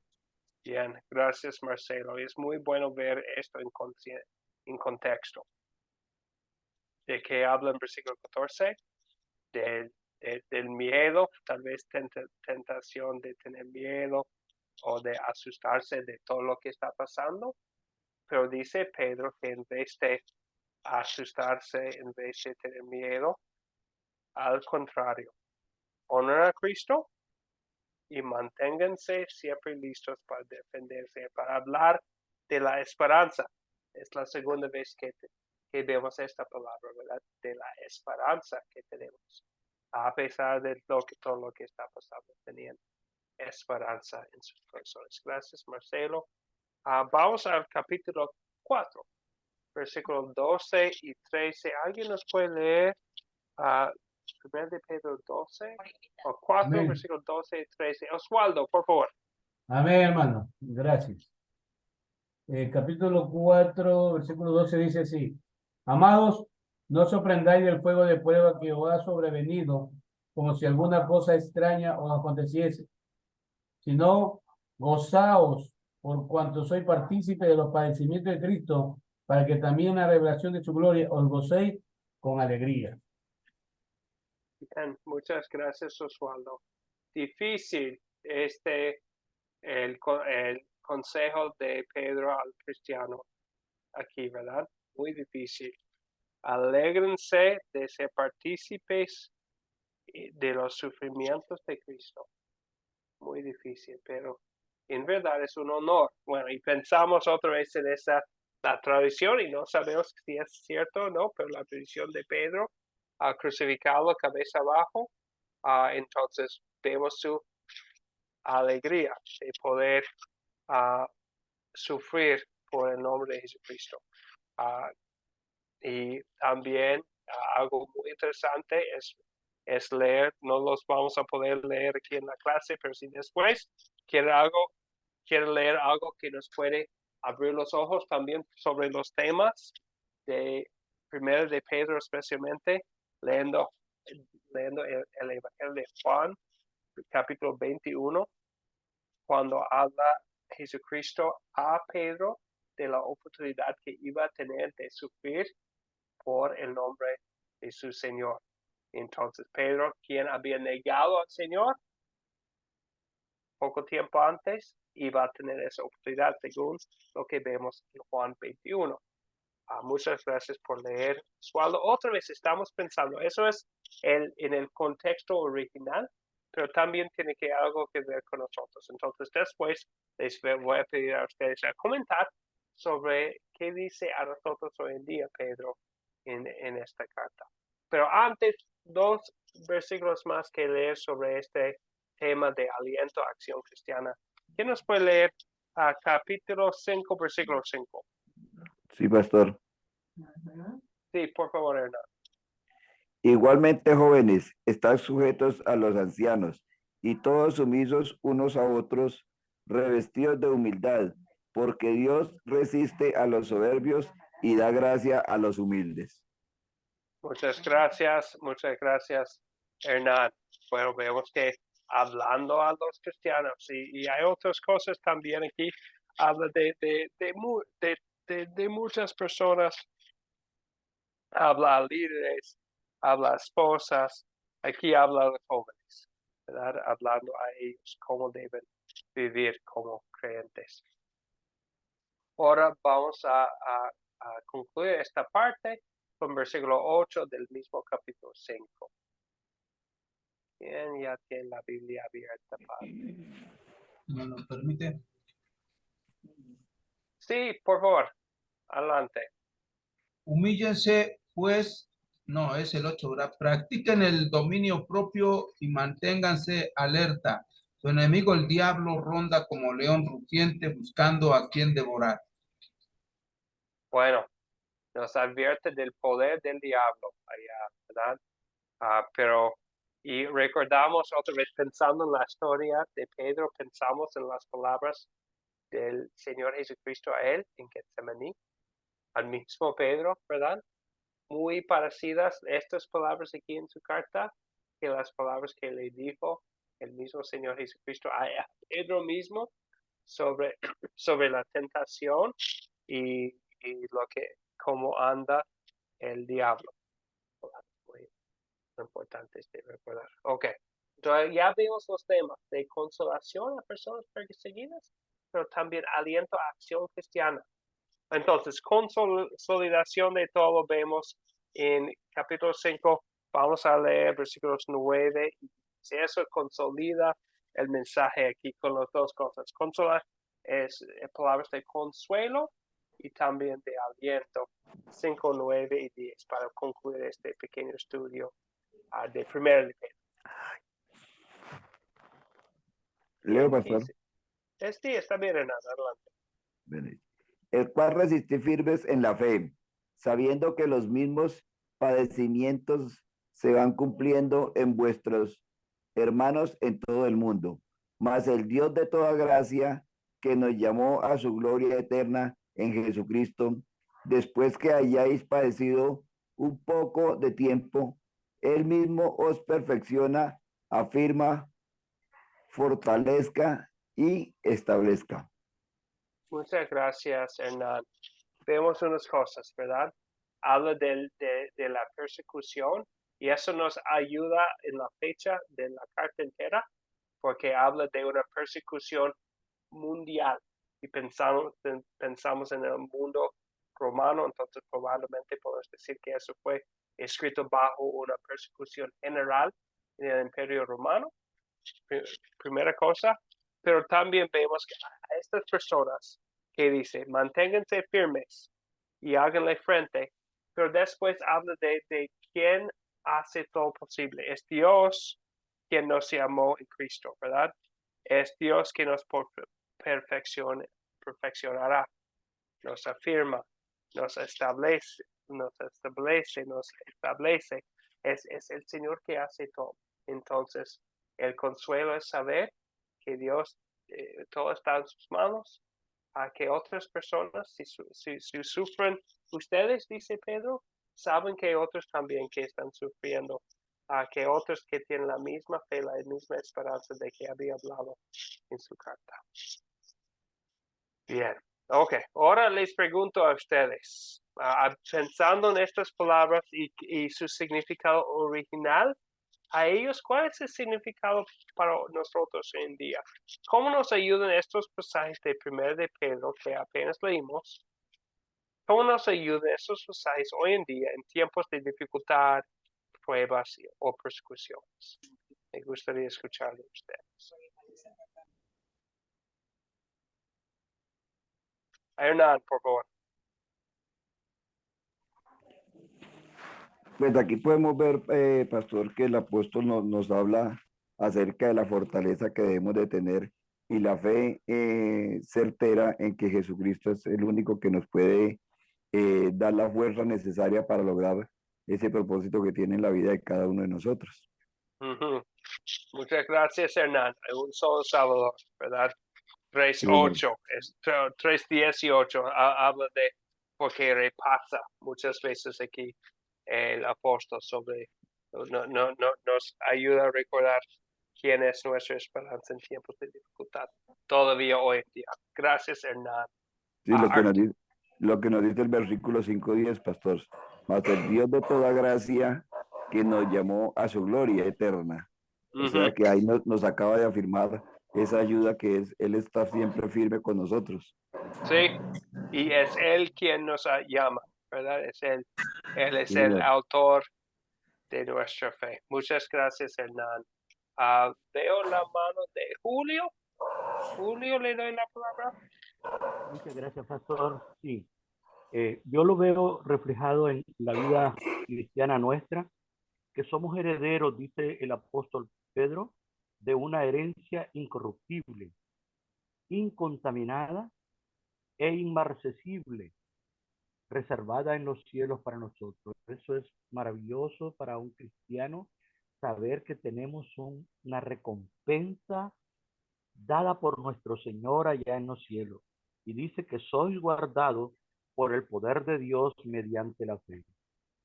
Bien, gracias Marcelo. Es muy bueno ver esto en contexto. ¿De qué habla en versículo 14? Del miedo, tal vez tentación de tener miedo o de asustarse de todo lo que está pasando. Pero dice Pedro que en vez de asustarse, en vez de tener miedo, al contrario, honren a Cristo y manténganse siempre listos para defenderse, para hablar de la esperanza. Es la segunda vez que vemos esta palabra, ¿verdad? De la esperanza que tenemos. A pesar de todo lo que está pasando, tenían esperanza en sus corazones. Gracias, Marcelo. Vamos al capítulo 4, versículos 12 y 13. ¿Alguien nos puede leer 1 de Pedro 12 o 4, Amén. versículos 12 y 13? Oswaldo, por favor. Amén, hermano. Gracias. Capítulo 4, versículo 12 dice así: Amados, no os sorprendáis del fuego de prueba que os ha sobrevenido, como si alguna cosa extraña os aconteciese, sino gozaos por cuanto sois partícipe de los padecimientos de Cristo, para que también en la revelación de su gloria os gocéis con alegría. Bien, muchas gracias, Oswaldo. Difícil el consejo de Pedro al cristiano aquí, ¿verdad? Muy difícil. Alégrense de ser partícipes de los sufrimientos de Cristo. Muy difícil, pero en verdad es un honor. Bueno, y pensamos otra vez en la tradición, y no sabemos si es cierto o no, pero la tradición de Pedro, crucificado cabeza abajo, entonces vemos su alegría de poder sufrir por el nombre de Jesucristo. Y también algo muy interesante es leer, no los vamos a poder leer aquí en la clase, pero si después quiere leer algo que nos puede abrir los ojos también sobre los temas de primero de Pedro, especialmente leyendo el Evangelio de Juan, capítulo 21, cuando habla Jesucristo a Pedro de la oportunidad que iba a tener de sufrir por el nombre de su Señor. Entonces Pedro, quien había negado al Señor poco tiempo antes, iba a tener esa oportunidad según lo que vemos en Juan 21. Muchas gracias por leer, Oswaldo. Otra vez estamos pensando, eso es en el contexto original, pero también tiene algo que ver con nosotros. Entonces después les voy a pedir a ustedes a comentar sobre qué dice a nosotros hoy en día Pedro en esta carta. Pero antes, 2 versículos más que leer sobre este tema de aliento a acción cristiana. ¿Quién nos puede leer capítulo 5, versículo 5? Sí, pastor. Sí, por favor, Hernán. Igualmente, jóvenes, están sujetos a los ancianos y todos sumisos unos a otros, revestidos de humildad, porque Dios resiste a los soberbios y da gracia a los humildes. Muchas gracias, Hernán. Bueno, vemos que hablando a los cristianos, y hay otras cosas también aquí, habla de muchas personas, habla a líderes, habla a esposas, aquí habla a los jóvenes, ¿verdad? Hablando a ellos cómo deben vivir como creyentes. Ahora vamos a concluir esta parte con versículo 8 del mismo capítulo 5. ¿Quién ya tiene la Biblia abierta, padre? ¿No nos permite? Sí, por favor, adelante. Humíllense, pues, No, es el 8, ¿verdad? Practiquen el dominio propio y manténganse alerta. Su enemigo, el diablo, ronda como león rugiente buscando a quien devorar. Bueno, nos advierte del poder del diablo allá, ¿verdad? Pero, y recordamos otra vez, pensando en la historia de Pedro, pensamos en las palabras del Señor Jesucristo a él en Getsemaní, al mismo Pedro, ¿verdad? Muy parecidas estas palabras aquí en su carta que las palabras que le dijo el mismo Señor Jesucristo a Pedro mismo sobre la tentación y cómo anda el diablo. Muy importante de recordar. Ok, entonces ya vimos los temas de consolación a personas perseguidas, pero también aliento a acción cristiana. Entonces, consolidación de todo vemos en capítulo 5. Vamos a leer versículos 9. Si eso consolida el mensaje aquí con las dos cosas. Consolar es palabras de consuelo y también de aliento. 5, 9 y 10 para concluir este pequeño estudio de primera de Pedro. Leo, pastor. Está bien, Hernán, adelante. El cual resistí firmes en la fe, sabiendo que los mismos padecimientos se van cumpliendo en vuestros hermanos en todo el mundo. Mas el Dios de toda gracia, que nos llamó a su gloria eterna en Jesucristo, después que hayáis padecido un poco de tiempo, Él mismo os perfecciona, afirma, fortalezca y establezca. Muchas gracias, Hernán. Vemos unas cosas, ¿verdad? Habla de la persecución y eso nos ayuda en la fecha de la carta entera porque habla de una persecución mundial y pensamos en el mundo romano, entonces probablemente podemos decir que eso fue escrito bajo una persecución general en el Imperio Romano, primera cosa, pero también vemos que a estas personas que dice, manténganse firmes y háganle frente, pero después habla de quién hace todo posible. Es Dios quien nos llamó en Cristo, ¿verdad? Es Dios quien nos perfeccionará, nos afirma, nos establece. Es el Señor que hace todo. Entonces, el consuelo es saber que Dios, todo está en sus manos, a que otras personas, si sufren ustedes, dice Pedro, saben que otros también que están sufriendo, a que otros que tienen la misma fe, la misma esperanza de que había hablado en su carta. Bien, ok, ahora les pregunto a ustedes, pensando en estas palabras y su significado original, a ellos, ¿cuál es el significado para nosotros hoy en día? ¿Cómo nos ayudan estos pasajes de 1 de Pedro que apenas leímos? ¿Cómo nos ayudan estos pasajes hoy en día en tiempos de dificultad, pruebas o persecuciones? Me gustaría escuchar de ustedes. Hernán, por favor. Pues aquí podemos ver, pastor, que el apóstol nos habla acerca de la fortaleza que debemos de tener y la fe certera en que Jesucristo es el único que nos puede dar la fuerza necesaria para lograr ese propósito que tiene en la vida de cada uno de nosotros. Muchas gracias, Hernán. Hay un solo Salvador, ¿verdad? 3:8, 3:18 habla de, porque repasa muchas veces aquí el apóstol sobre, nos ayuda a recordar quién es nuestra esperanza en tiempos de dificultad, todavía hoy en día. Gracias, Hernán. Sí, lo que nos dice el versículo 5:10, pastor. Mas el Dios de toda gracia, que nos llamó a su gloria eterna. O sea que ahí nos acaba de afirmar esa ayuda que Él está siempre firme con nosotros. Sí, y es Él quien nos llama, ¿verdad? Él es Sí, el autor de nuestra fe. Muchas gracias, Hernán. Veo la mano de Julio. Julio, le doy la palabra. Muchas gracias, pastor. Sí, yo lo veo reflejado en la vida cristiana nuestra, que somos herederos, dice el apóstol Pedro, de una herencia incorruptible, incontaminada e inmarcesible, reservada en los cielos para nosotros. Eso es maravilloso para un cristiano, saber que tenemos una recompensa dada por nuestro Señor allá en los cielos. Y dice que sois guardados por el poder de Dios mediante la fe.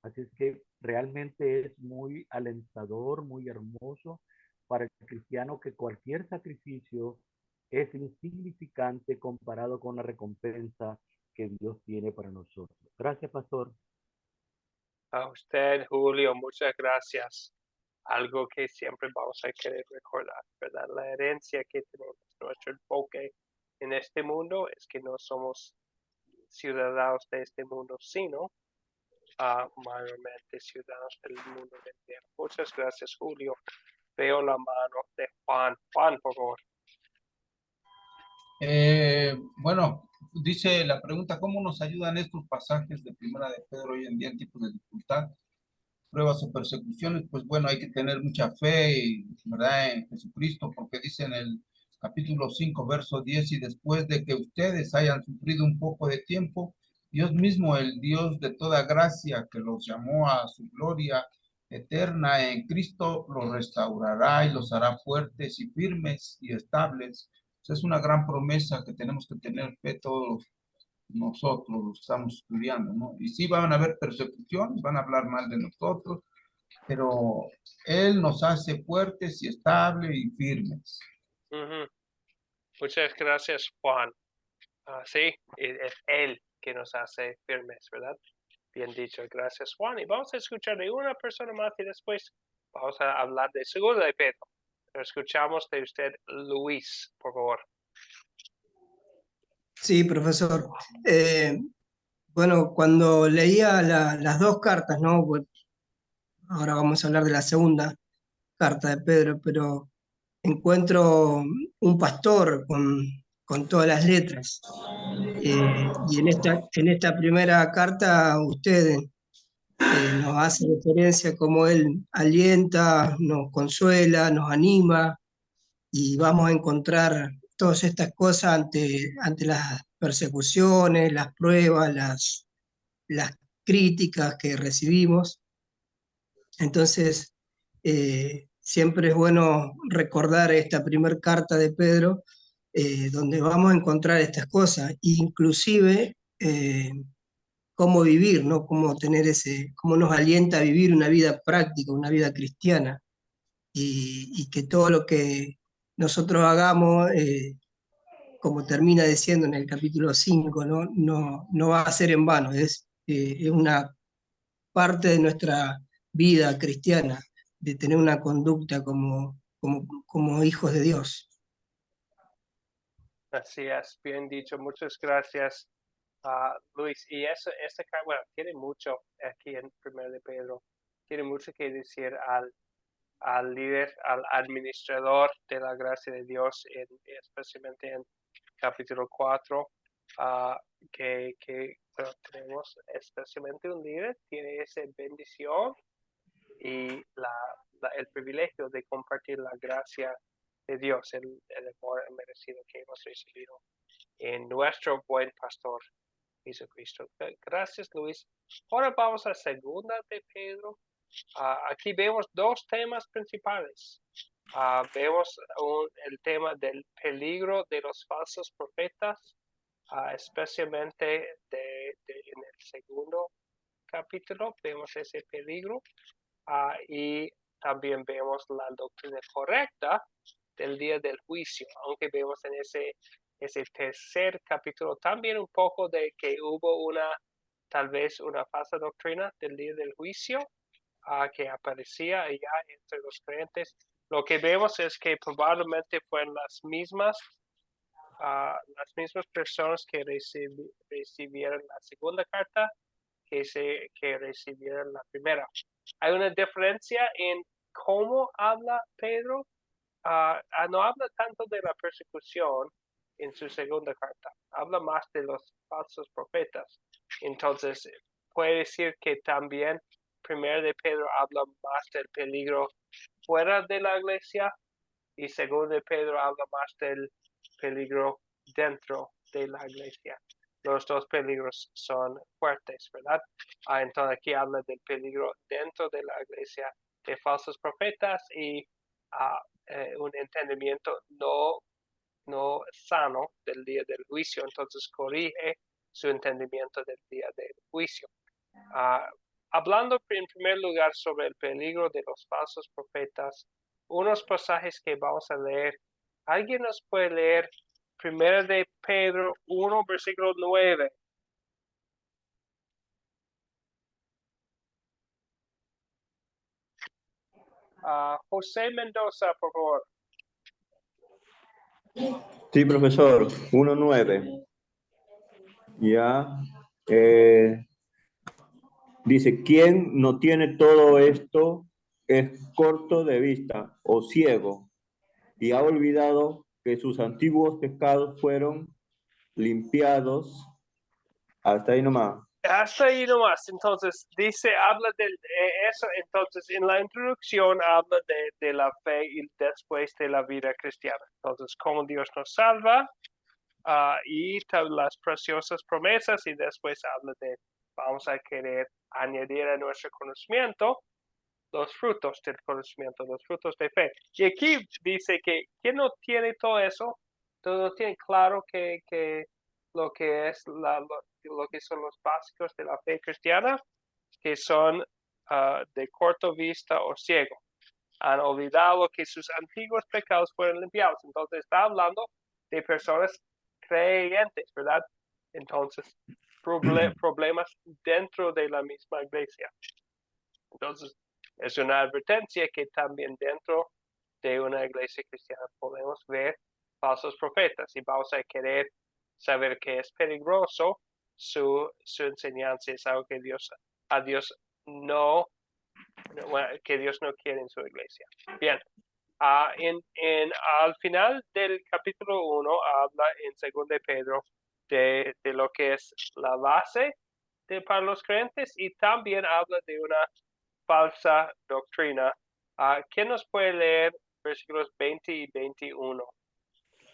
Así es que realmente es muy alentador, muy hermoso para el cristiano, que cualquier sacrificio es insignificante comparado con la recompensa que Dios tiene para nosotros. Gracias, pastor. A usted, Julio, muchas gracias. Algo que siempre vamos a querer recordar, ¿verdad? La herencia que tenemos, nuestro enfoque en este mundo es que no somos ciudadanos de este mundo, sino mayormente ciudadanos del mundo entero. Muchas gracias, Julio. Veo la mano de Juan. Juan, por favor. Bueno, dice la pregunta, ¿cómo nos ayudan estos pasajes de Primera de Pedro hoy en día en tiempos de dificultad, pruebas o persecuciones? Pues bueno, hay que tener mucha fe, ¿verdad?, en Jesucristo, porque dice en el capítulo 5, verso 10, y después de que ustedes hayan sufrido un poco de tiempo, Dios mismo, el Dios de toda gracia, que los llamó a su gloria eterna en Cristo, los restaurará y los hará fuertes y firmes y estables. Es una gran promesa que tenemos que tener fe todos nosotros los que estamos estudiando, ¿no? Y sí van a haber persecuciones, van a hablar mal de nosotros, pero Él nos hace fuertes y estables y firmes. Muchas gracias, Juan. Sí, es Él que nos hace firmes, ¿verdad? Bien dicho, gracias, Juan. Y vamos a escuchar de una persona más y después vamos a hablar de Segunda de Pedro. Pero escuchamos de usted, Luis, por favor. Sí, profesor. Bueno, cuando leía las dos cartas, ¿no? Bueno, ahora vamos a hablar de la segunda carta de Pedro, pero encuentro un pastor con todas las letras. Y en esta primera carta usted nos hace referencia como él alienta, nos consuela, nos anima, y vamos a encontrar todas estas cosas ante las persecuciones, las pruebas, las críticas que recibimos. Entonces, siempre es bueno recordar esta primera carta de Pedro, donde vamos a encontrar estas cosas, inclusive cómo vivir, ¿no? Cómo nos alienta a vivir una vida práctica, una vida cristiana, y que todo lo que nosotros hagamos, como termina diciendo en el capítulo 5, no va a ser en vano, es una parte de nuestra vida cristiana, de tener una conducta como hijos de Dios. Así es, bien dicho. Muchas gracias, Luis. Y bueno, tiene mucho aquí en 1 de Pedro. Tiene mucho que decir al líder, al administrador de la gracia de Dios, especialmente en capítulo 4, que bueno, tenemos especialmente un líder, tiene esa bendición y el privilegio de compartir la gracia de Dios, el amor merecido que hemos recibido en nuestro buen pastor Jesucristo. Gracias, Luis. Ahora vamos a segunda de Pedro. Aquí vemos dos temas principales. Vemos el tema del peligro de los falsos profetas, especialmente en el segundo capítulo vemos ese peligro, y también vemos la doctrina correcta del día del juicio, aunque vemos en ese tercer capítulo también un poco de que hubo tal vez una falsa doctrina del día del juicio, que aparecía ya entre los creyentes. Lo que vemos es que probablemente fueron las mismas personas que recibieron la segunda carta que recibieron la primera. Hay una diferencia en cómo habla Pedro. No habla tanto de la persecución en su segunda carta, habla más de los falsos profetas. Entonces, puede decir que también Primero de Pedro habla más del peligro fuera de la iglesia y segundo de Pedro habla más del peligro dentro de la iglesia. Los dos peligros son fuertes, ¿verdad? Entonces aquí habla del peligro dentro de la iglesia, de falsos profetas y un entendimiento no sano del día del juicio. Entonces corrige su entendimiento del día del juicio. Hablando en primer lugar sobre el peligro de los falsos profetas, unos pasajes que vamos a leer. ¿Alguien nos puede leer 1 de Pedro 1, versículo 9? José Mendoza, por favor. Sí, profesor, 1:9. Ya. Dice, ¿quién no tiene todo esto es corto de vista o ciego y ha olvidado que sus antiguos pecados fueron limpiados? Hasta ahí nomás. Hasta ahí nomás. Entonces, habla de eso. Entonces, en la introducción habla de la fe y después de la vida cristiana. Entonces, cómo Dios nos salva y las preciosas promesas, y después habla de, vamos a querer añadir a nuestro conocimiento los frutos del conocimiento, los frutos de fe. Y aquí dice que quien no tiene todo eso, no tiene claro que lo que es lo que son los básicos de la fe cristiana, que son de corto vista o ciego. Han olvidado que sus antiguos pecados fueron limpiados. Entonces está hablando de personas creyentes, ¿verdad? Entonces, problemas dentro de la misma iglesia. Entonces, es una advertencia que también dentro de una iglesia cristiana podemos ver falsos profetas y vamos a querer saber que es peligroso su enseñanza, es algo que Dios que Dios no quiere en su iglesia. Bien, al final del capítulo 1 habla en 2 de Pedro de lo que es la base para los creyentes y también habla de una falsa doctrina. ¿Quién nos puede leer versículos 20 y 21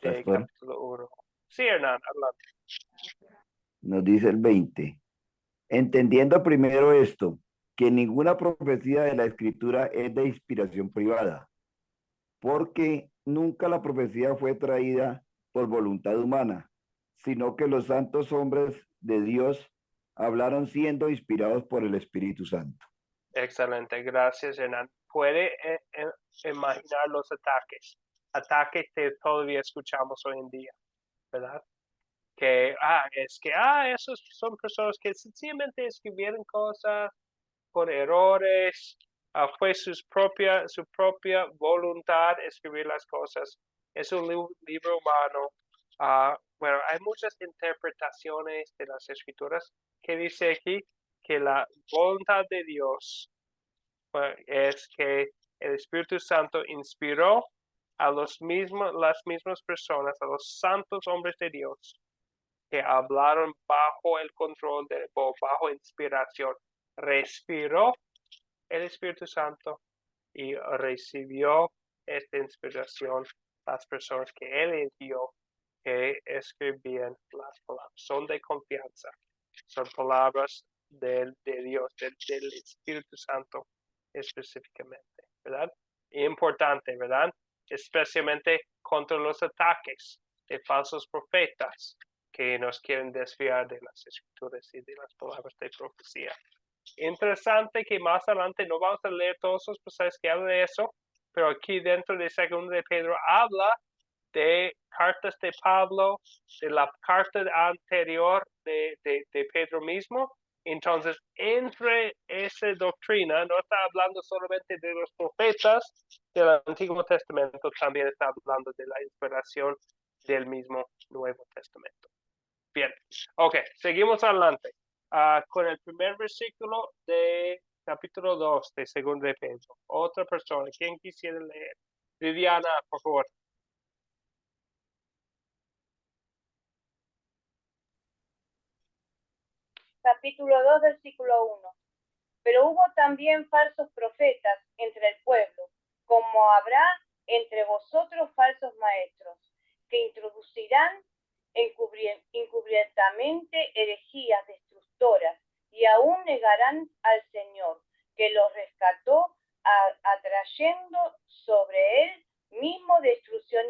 del Pastor, capítulo 1? Sí, Hernán, adelante. nos dice el 20. Entendiendo primero esto, que ninguna profecía de la Escritura es de inspiración privada, porque nunca la profecía fue traída por voluntad humana, sino que los santos hombres de Dios hablaron siendo inspirados por el Espíritu Santo. Excelente, gracias, Hernán. ¿Puede imaginar los ataques que todavía escuchamos hoy en día, ¿verdad? Que, esos son personas que sencillamente escribieron cosas por errores, fue su propia voluntad escribir las cosas. Es un libro humano. Bueno, hay muchas interpretaciones de las escrituras que dice aquí que la voluntad de Dios es que el Espíritu Santo inspiró a las mismas personas, a los santos hombres de Dios, que hablaron bajo el control bajo inspiración. Respiró el Espíritu Santo y recibió esta inspiración las personas que él envió, que escribían las palabras. Son de confianza, son palabras de Dios, del Espíritu Santo específicamente, ¿verdad? Importante, ¿verdad? Especialmente contra los ataques de falsos profetas que nos quieren desviar de las escrituras y de las palabras de profecía. Interesante que más adelante no vamos a leer todos los pasajes que hablan de eso, pero aquí dentro de 2 de Pedro habla de cartas de Pablo, de la carta anterior de Pedro mismo. Entonces, entre esa doctrina, no está hablando solamente de los profetas del Antiguo Testamento, también está hablando de la inspiración del mismo Nuevo Testamento. Bien, ok, seguimos adelante. Con el primer versículo de capítulo 2 de 2 de Pedro. Otra persona, ¿quién quisiera leer? Viviana, por favor. Capítulo 2, versículo 1. Pero hubo también falsos profetas entre el pueblo, como habrá entre vosotros falsos maestros, que introducirán encubiertamente herejías destructoras, y aún negarán al Señor, que los rescató, atrayendo sobre él mismo destrucción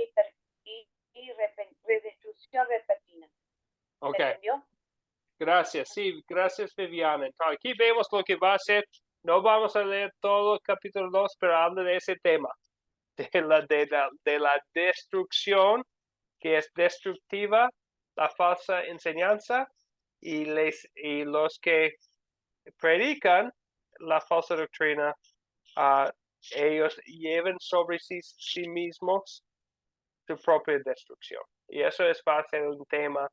destrucción repentina. Ok, ¿Entendió? gracias. Sí, gracias, Viviana. Entonces, aquí vemos lo que va a ser. No vamos a leer todo el capítulo 2, pero habla de ese tema, de la destrucción, que es destructiva, la falsa enseñanza, y los que predican la falsa doctrina, ellos lleven sobre sí mismos su propia destrucción. Y eso va a ser un tema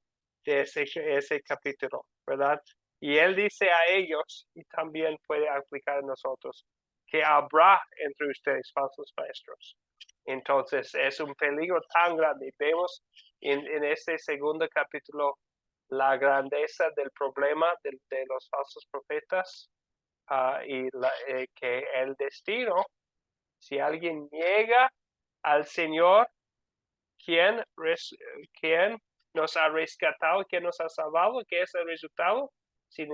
de ese capítulo, ¿verdad? Y él dice a ellos, y también puede aplicar a nosotros, que habrá entre ustedes falsos maestros. Entonces es un peligro tan grande. Vemos en este segundo capítulo la grandeza del problema de los falsos profetas, y que el destino, si alguien niega al Señor, quien nos ha rescatado, quien nos ha salvado, ¿qué es el resultado? Si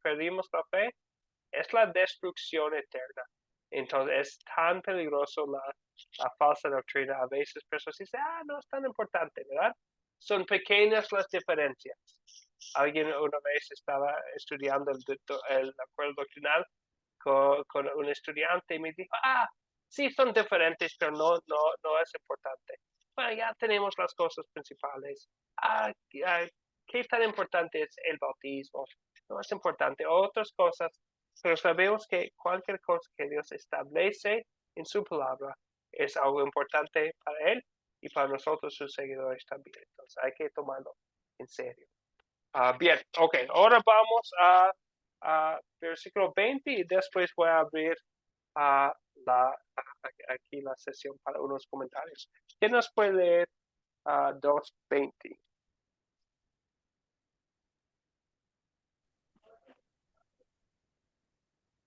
perdimos la fe, es la destrucción eterna. Entonces es tan peligroso la falsa doctrina. A veces personas dicen, no es tan importante, ¿verdad? Son pequeñas las diferencias. Alguien una vez estaba estudiando el acuerdo doctrinal con un estudiante y me dijo, sí son diferentes, pero no es importante. Bueno, ya tenemos las cosas principales. ¿Qué tan importante es el bautismo? No es importante. Otras cosas, pero sabemos que cualquier cosa que Dios establece en su palabra es algo importante para Él y para nosotros, sus seguidores también. Entonces hay que tomarlo en serio. Bien, ok, ahora vamos a versículo 20 y después voy a abrir aquí la sesión para unos comentarios. ¿Quién nos puede leer 2:20?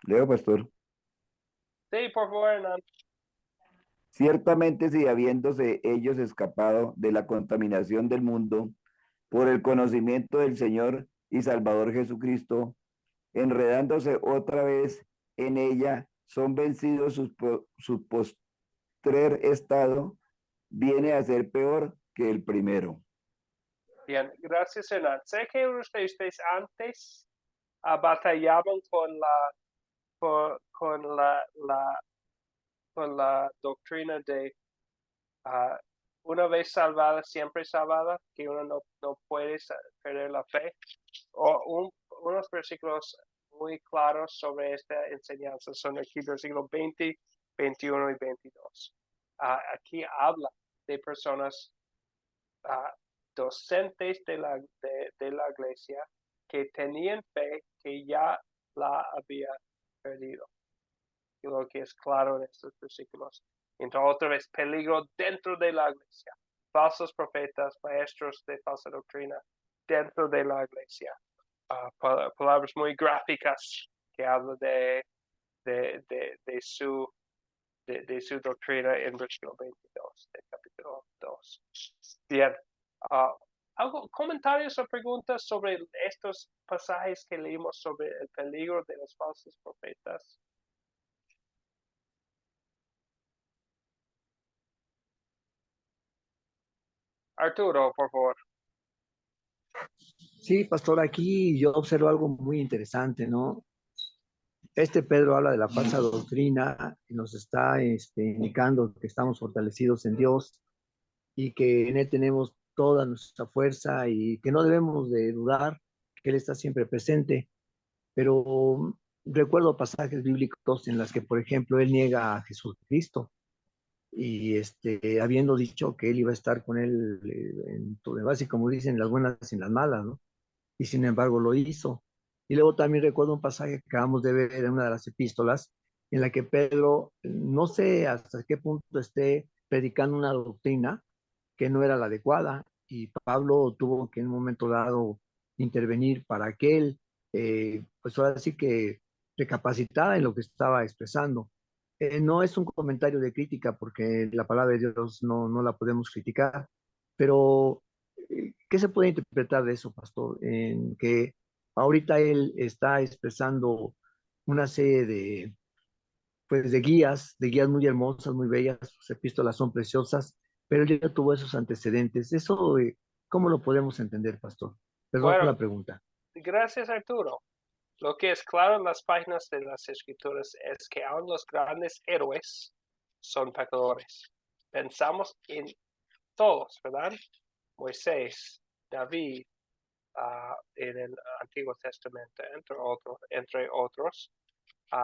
Leo, pastor. Sí, por favor, Hernán. Ciertamente, si habiéndose ellos escapado de la contaminación del mundo por el conocimiento del Señor y Salvador Jesucristo, enredándose otra vez en ella, son vencidos, su postrer estado viene a ser peor que el primero. Bien, gracias, Hernán. Sé que ustedes antes batallaban con la doctrina de una vez salvada, siempre salvada, que uno no puede perder la fe. O unos versículos muy claros sobre esta enseñanza son aquí versículos 20, 21 y 22. Aquí habla de personas docentes de la iglesia que tenían fe que ya la había perdido. Y lo que es claro en estos versículos. Entonces, otra vez, peligro dentro de la iglesia. Falsos profetas, maestros de falsa doctrina dentro de la iglesia. Palabras muy gráficas que hablan de su doctrina en versículo 22 del capítulo 2. Bien. ¿Comentarios o preguntas sobre estos pasajes que leímos sobre el peligro de los falsos profetas? Arturo, por favor. Sí, pastor, aquí yo observo algo muy interesante, ¿no? Este Pedro habla de la falsa doctrina y nos está indicando que estamos fortalecidos en Dios y que en Él tenemos toda nuestra fuerza y que no debemos de dudar que Él está siempre presente. Pero recuerdo pasajes bíblicos en las que, por ejemplo, Él niega a Jesucristo y habiendo dicho que Él iba a estar con Él en todo, así como dicen, las buenas y en las malas, ¿no? Y sin embargo lo hizo. Y luego también recuerdo un pasaje que acabamos de ver en una de las epístolas, en la que Pedro, no sé hasta qué punto esté predicando una doctrina que no era la adecuada, y Pablo tuvo que en un momento dado intervenir para que él, pues ahora sí que recapacitada en lo que estaba expresando. No es un comentario de crítica porque la palabra de Dios no la podemos criticar, pero ¿qué se puede interpretar de eso, pastor? En que ahorita él está expresando una serie pues, de guías muy hermosas, muy bellas, sus epístolas son preciosas, pero él ya tuvo esos antecedentes. Eso, ¿cómo lo podemos entender, pastor? Perdón Bueno, la pregunta. gracias, Arturo. Lo que es claro en las páginas de las Escrituras es que aún los grandes héroes son pecadores. Pensamos en todos, ¿verdad? Moisés, David, en el Antiguo Testamento, entre otros.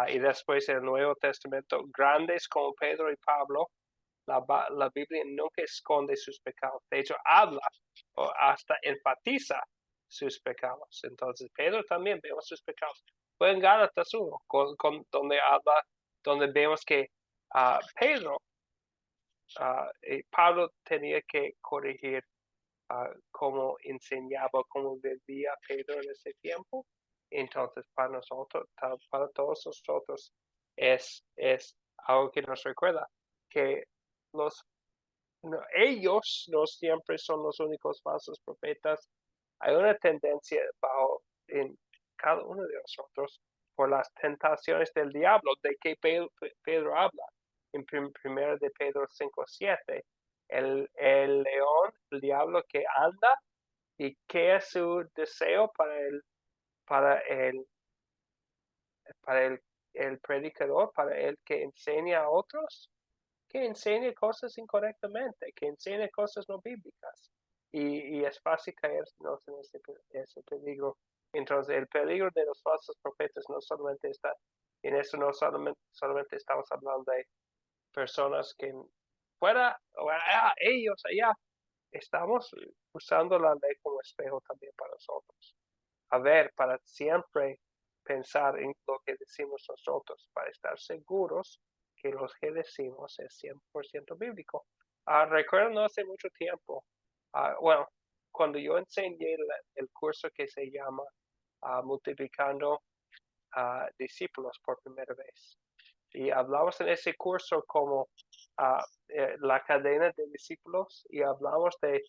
Y después en el Nuevo Testamento, grandes como Pedro y Pablo, la Biblia nunca esconde sus pecados. De hecho, habla o hasta enfatiza sus pecados. Entonces, Pedro también vemos sus pecados. Fue en Gálatas 1, donde vemos que Pablo tenía que corregir cómo enseñaba, cómo vivía Pedro en ese tiempo. Entonces, para todos nosotros, es algo que nos recuerda que ellos no siempre son los únicos falsos profetas. Hay una tendencia en cada uno de nosotros por las tentaciones del diablo, de que Pedro habla en 1 de Pedro 5:7. El león, el diablo que anda, y qué es su deseo para el predicador, para el que enseña a otros, que enseñe cosas incorrectamente, que enseñe cosas no bíblicas. Y es fácil caernos en ese peligro. Entonces, el peligro de los falsos profetas no solamente está en eso, no solamente estamos hablando de personas que fuera, ellos allá, estamos usando la ley como espejo también para nosotros. A ver, para siempre pensar en lo que decimos nosotros, para estar seguros que lo que decimos es 100% bíblico. Recuerdo no hace mucho tiempo, bueno, cuando yo enseñé el curso que se llama Multiplicando Discípulos por primera vez. Y hablamos en ese curso como la cadena de discípulos, y hablamos de,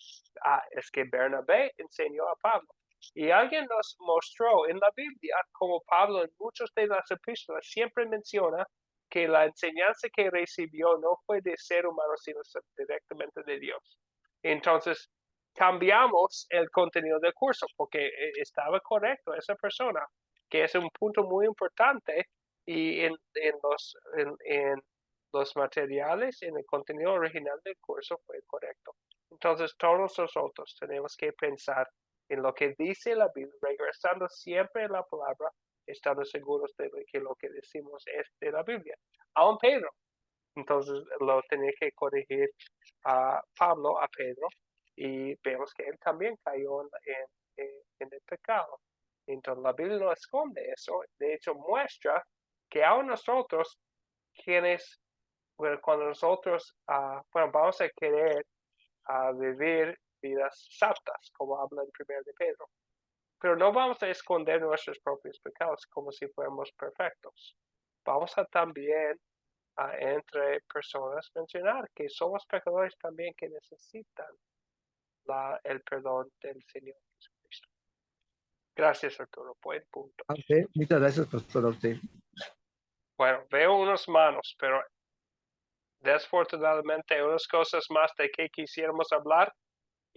es que Bernabé enseñó a Pablo. Y alguien nos mostró en la Biblia como Pablo en muchas de las epístolas siempre menciona que la enseñanza que recibió no fue de ser humano, sino directamente de Dios. Entonces, cambiamos el contenido del curso porque estaba correcto esa persona, que es un punto muy importante, y en los materiales, en el contenido original del curso fue correcto. Entonces, todos nosotros tenemos que pensar en lo que dice la Biblia, regresando siempre a la palabra, estando seguros de que lo que decimos es de la Biblia. Aún Pedro, entonces lo tenía que corregir a Pablo, a Pedro, y vemos que él también cayó en el pecado. Entonces la Biblia no esconde eso, de hecho muestra que aún nosotros, cuando nosotros, vamos a querer vivir vidas santas, como habla en 1 de Pedro, pero no vamos a esconder nuestros propios pecados como si fuéramos perfectos. Vamos a también, entre personas, mencionar que somos pecadores también que necesitan el perdón del Señor Jesucristo. Gracias, Arturo. Buen punto. Muchas gracias, pastor, a usted. Bueno, veo unas manos, pero desafortunadamente hay unas cosas más de que quisiéramos hablar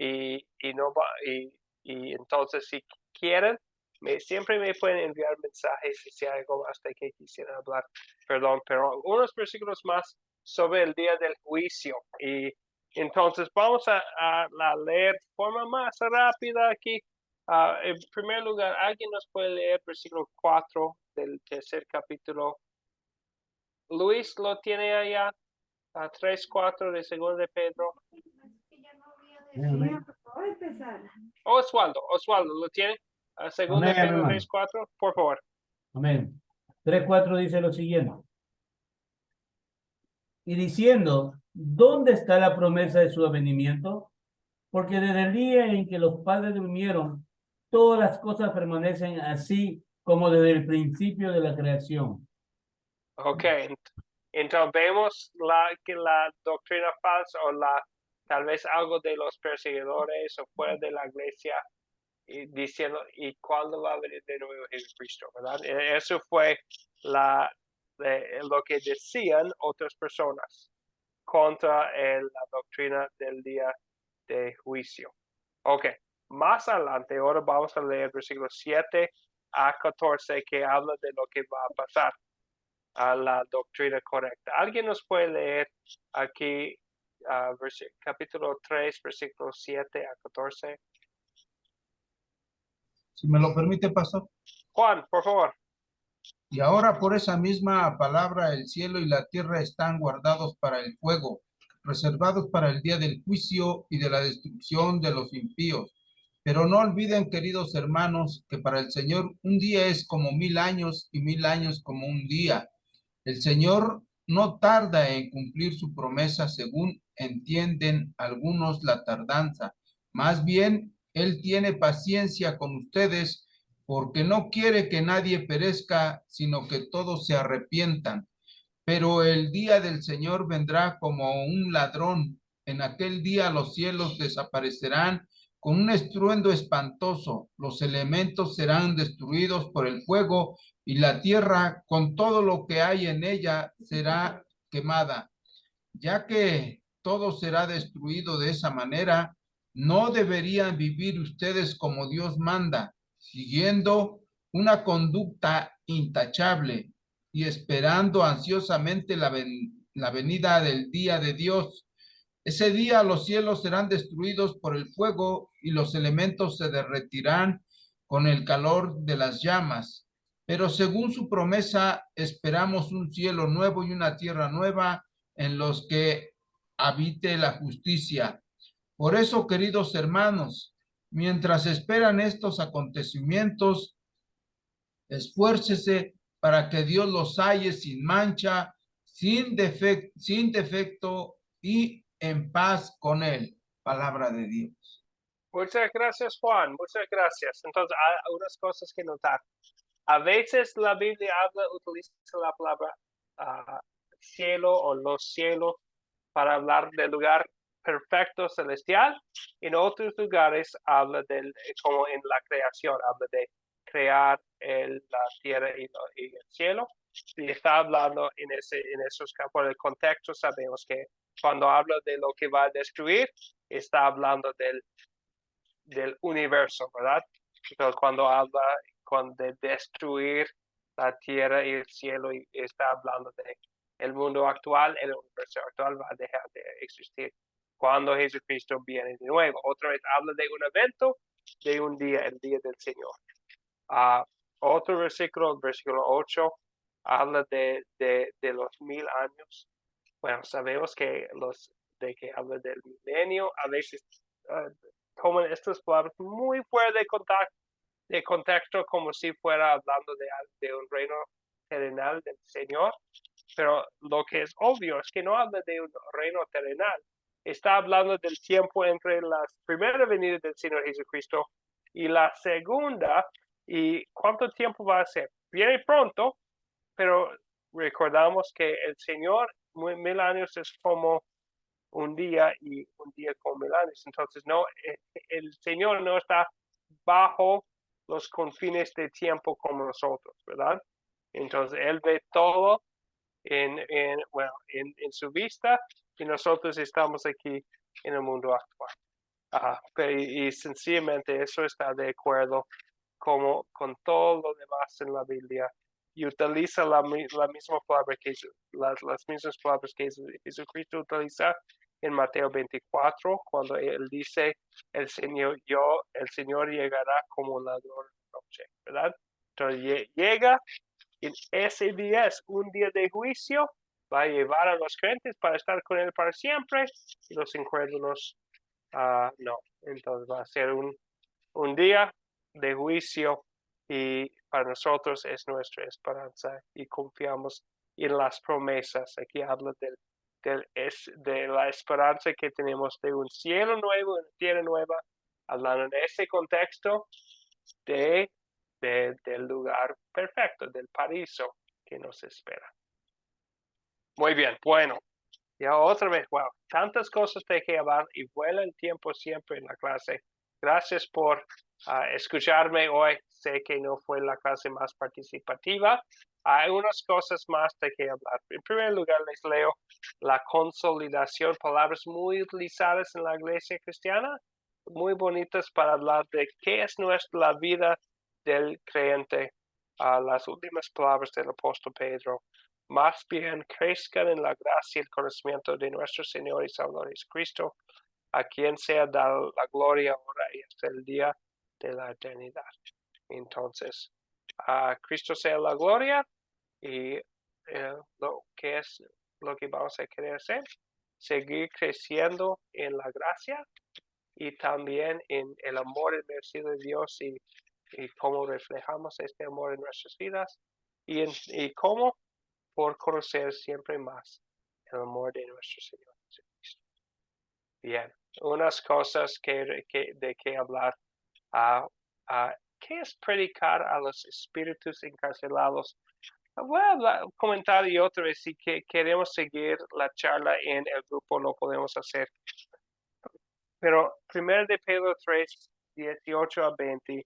y entonces si quieren, siempre me pueden enviar mensajes si hay algo más de que quisieran hablar. Perdón, pero unos versículos más sobre el día del juicio. Y entonces vamos a leer de forma más rápida aquí. En primer lugar, ¿alguien nos puede leer versículo 4 del tercer capítulo? Luis lo tiene allá, 3:4 de 2 de Pedro. Oswaldo, ¿lo tiene? 2 de Pedro 3:4, por favor. Amén. 3:4 dice lo siguiente. Y diciendo, ¿dónde está la promesa de su avenimiento? Porque desde el día en que los padres durmieron, todas las cosas permanecen así como desde el principio de la creación. Ok, entonces vemos que la doctrina falsa o tal vez algo de los perseguidores o fuera de la iglesia y diciendo, ¿y cuándo va a venir de nuevo Jesucristo? ¿Verdad? Eso fue lo que decían otras personas contra la doctrina del día de juicio. Ok, más adelante, ahora vamos a leer versículos 7 a 14 que habla de lo que va a pasar a la doctrina correcta. ¿Alguien nos puede leer aquí capítulo 3, versículos 7 a 14? Si me lo permite, pastor. Juan, por favor. Y ahora por esa misma palabra el cielo y la tierra están guardados para el fuego, reservados para el día del juicio y de la destrucción de los impíos. Pero no olviden, queridos hermanos, que para el Señor un día es como 1000 años y 1000 años como un día. El Señor no tarda en cumplir su promesa, según entienden algunos la tardanza. Más bien, Él tiene paciencia con ustedes, porque no quiere que nadie perezca, sino que todos se arrepientan. Pero el día del Señor vendrá como un ladrón. En aquel día los cielos desaparecerán con un estruendo espantoso. Los elementos serán destruidos por el fuego y la tierra con todo lo que hay en ella será quemada. Ya que todo será destruido de esa manera, no deberían vivir ustedes como Dios manda, siguiendo una conducta intachable y esperando ansiosamente la venida del día de Dios. Ese día los cielos serán destruidos por el fuego y los elementos se derretirán con el calor de las llamas. Pero según su promesa, esperamos un cielo nuevo y una tierra nueva en los que habite la justicia. Por eso, queridos hermanos, mientras esperan estos acontecimientos, esfuércese para que Dios los halle sin mancha, sin defecto y en paz con él. Palabra de Dios. Muchas gracias, Juan. Muchas gracias. Entonces, hay unas cosas que notar. A veces la Biblia utiliza la palabra cielo o los cielos para hablar del lugar perfecto celestial. En otros lugares habla como en la creación, habla de crear la tierra y el cielo. Y está hablando en esos campos. Por el contexto sabemos que cuando habla de lo que va a destruir, está hablando del universo, ¿verdad? Entonces, cuando habla de destruir la tierra y el cielo, y está hablando de el mundo actual, el universo actual va a dejar de existir cuando Jesucristo viene de nuevo. Otra vez habla de un evento, de un día, el día del Señor. Otro versículo, el versículo 8, habla de los 1000 años. Bueno, sabemos que que habla del milenio, a veces toman estas palabras muy fuera de contexto, como si fuera hablando de un reino terrenal del Señor, pero lo que es obvio es que no habla de un reino terrenal, está hablando del tiempo entre la primera venida del Señor Jesucristo y la segunda, y cuánto tiempo va a ser. Viene pronto, pero recordamos que el Señor, 1000 años es como un día y un día como 1000 años. Entonces, no, el Señor no está bajo los confines de tiempo como nosotros, ¿verdad? Entonces, Él ve todo en su vista y nosotros estamos aquí en el mundo actual. Y sencillamente eso está de acuerdo con todo lo demás en la Biblia y utiliza la misma palabra que las mismas palabras que Jesucristo utiliza en Mateo 24, cuando él dice, el Señor llegará como ladrón de noche, ¿verdad? Entonces llega, y ese día es un día de juicio, va a llevar a los creyentes para estar con él para siempre, y los incrédulos no. Entonces va a ser un día de juicio, y para nosotros es nuestra esperanza, y confiamos en las promesas. Aquí habla de la esperanza que tenemos de un cielo nuevo, una tierra nueva, hablando en ese contexto de del lugar perfecto, del paraíso que nos espera. Muy bien, bueno, ya otra vez, wow, tantas cosas de que hablar y vuela el tiempo siempre en la clase. Gracias por escucharme hoy. Sé que no fue la clase más participativa. Hay unas cosas más de que hablar. En primer lugar, les leo la consolidación, palabras muy utilizadas en la iglesia cristiana, muy bonitas para hablar de qué es la vida del creyente. Las últimas palabras del apóstol Pedro. Más bien crezcan en la gracia y el conocimiento de nuestro Señor y Salvador Jesucristo, a quien sea dada la gloria ahora y hasta el día de la eternidad. Entonces, a Cristo sea la gloria y lo que vamos a querer hacer, seguir creciendo en la gracia y también en el amor inmersivo de Dios y cómo reflejamos este amor en nuestras vidas y cómo por conocer siempre más el amor de nuestro Señor Jesucristo. Bien, unas cosas de que hablar. ¿Qué es predicar a los espíritus encarcelados? Voy a comentar y otra vez si queremos seguir la charla en el grupo lo podemos hacer. Pero 1 de Pedro 3, 18 a 20,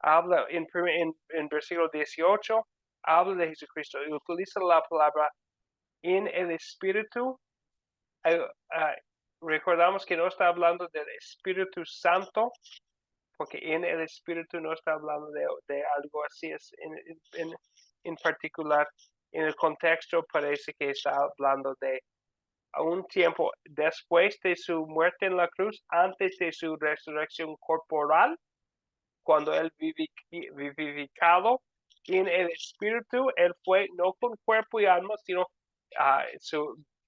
habla en versículo 18, habla de Jesucristo y utiliza la palabra en el Espíritu. Recordamos que no está hablando del Espíritu Santo, porque en el Espíritu no está hablando de algo así, es en particular, en el contexto parece que está hablando de un tiempo después de su muerte en la cruz, antes de su resurrección corporal, cuando él vivificado en el Espíritu, él fue no con cuerpo y alma, sino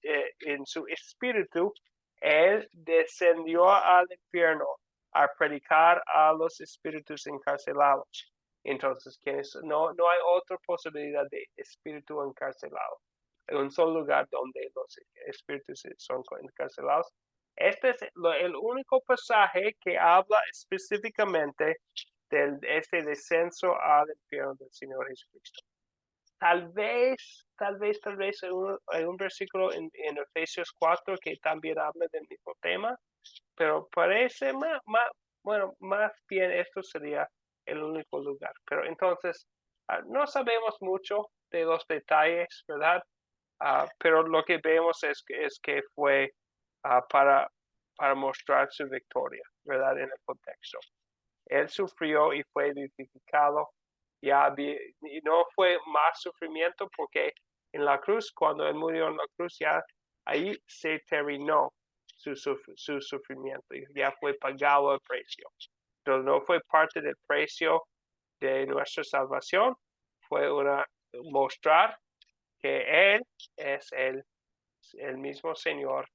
en su espíritu, él descendió al infierno a predicar a los espíritus encarcelados. Entonces, no hay otra posibilidad de espíritu encarcelado. En un solo lugar donde los espíritus son encarcelados. Este es el único pasaje que habla específicamente de este descenso al infierno del Señor Jesucristo. Tal vez hay un versículo en Efesios 4 que también habla del mismo tema, pero parece más bien esto sería el único lugar. Pero entonces, no sabemos mucho de los detalles, ¿verdad? Pero lo que vemos es que fue para mostrar su victoria, ¿verdad? En el contexto. Él sufrió y fue vivificado. Y no fue más sufrimiento porque en la cruz, cuando él murió en la cruz, ya ahí se terminó su sufrimiento y ya fue pagado el precio. Pero no fue parte del precio de nuestra salvación, fue mostrar que Él es el mismo Señor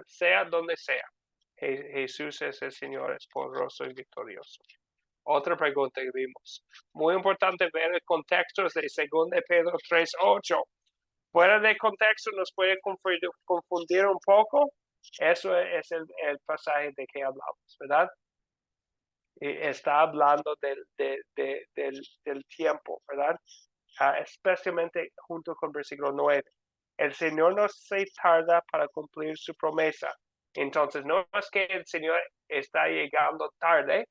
sea donde sea. Jesús es el Señor, es poderoso y victorioso. Otra pregunta que vimos. Muy importante ver el contexto de 2 de Pedro 3:8. Fuera de contexto nos puede confundir un poco. Eso es el pasaje de que hablamos, ¿verdad? Y está hablando del tiempo, ¿verdad? Especialmente junto con versículo 9. El Señor no se tarda para cumplir su promesa. Entonces, no es que el Señor está llegando tarde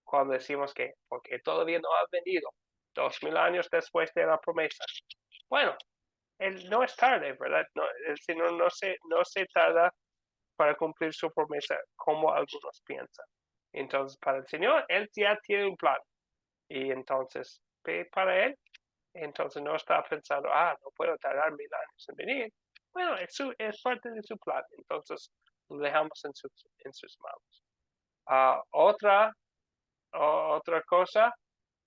cuando decimos que, porque todavía no ha venido 2000 años después de la promesa. Bueno, Él no es tarde, ¿verdad? No, el Señor no se tarda para cumplir su promesa como algunos piensan. Entonces, para el Señor, Él ya tiene un plan. Y entonces, para Él, entonces no está pensando, no puedo tardar 1000 años en venir. Bueno, es parte de su plan. Entonces, lo dejamos en sus manos. Otra cosa,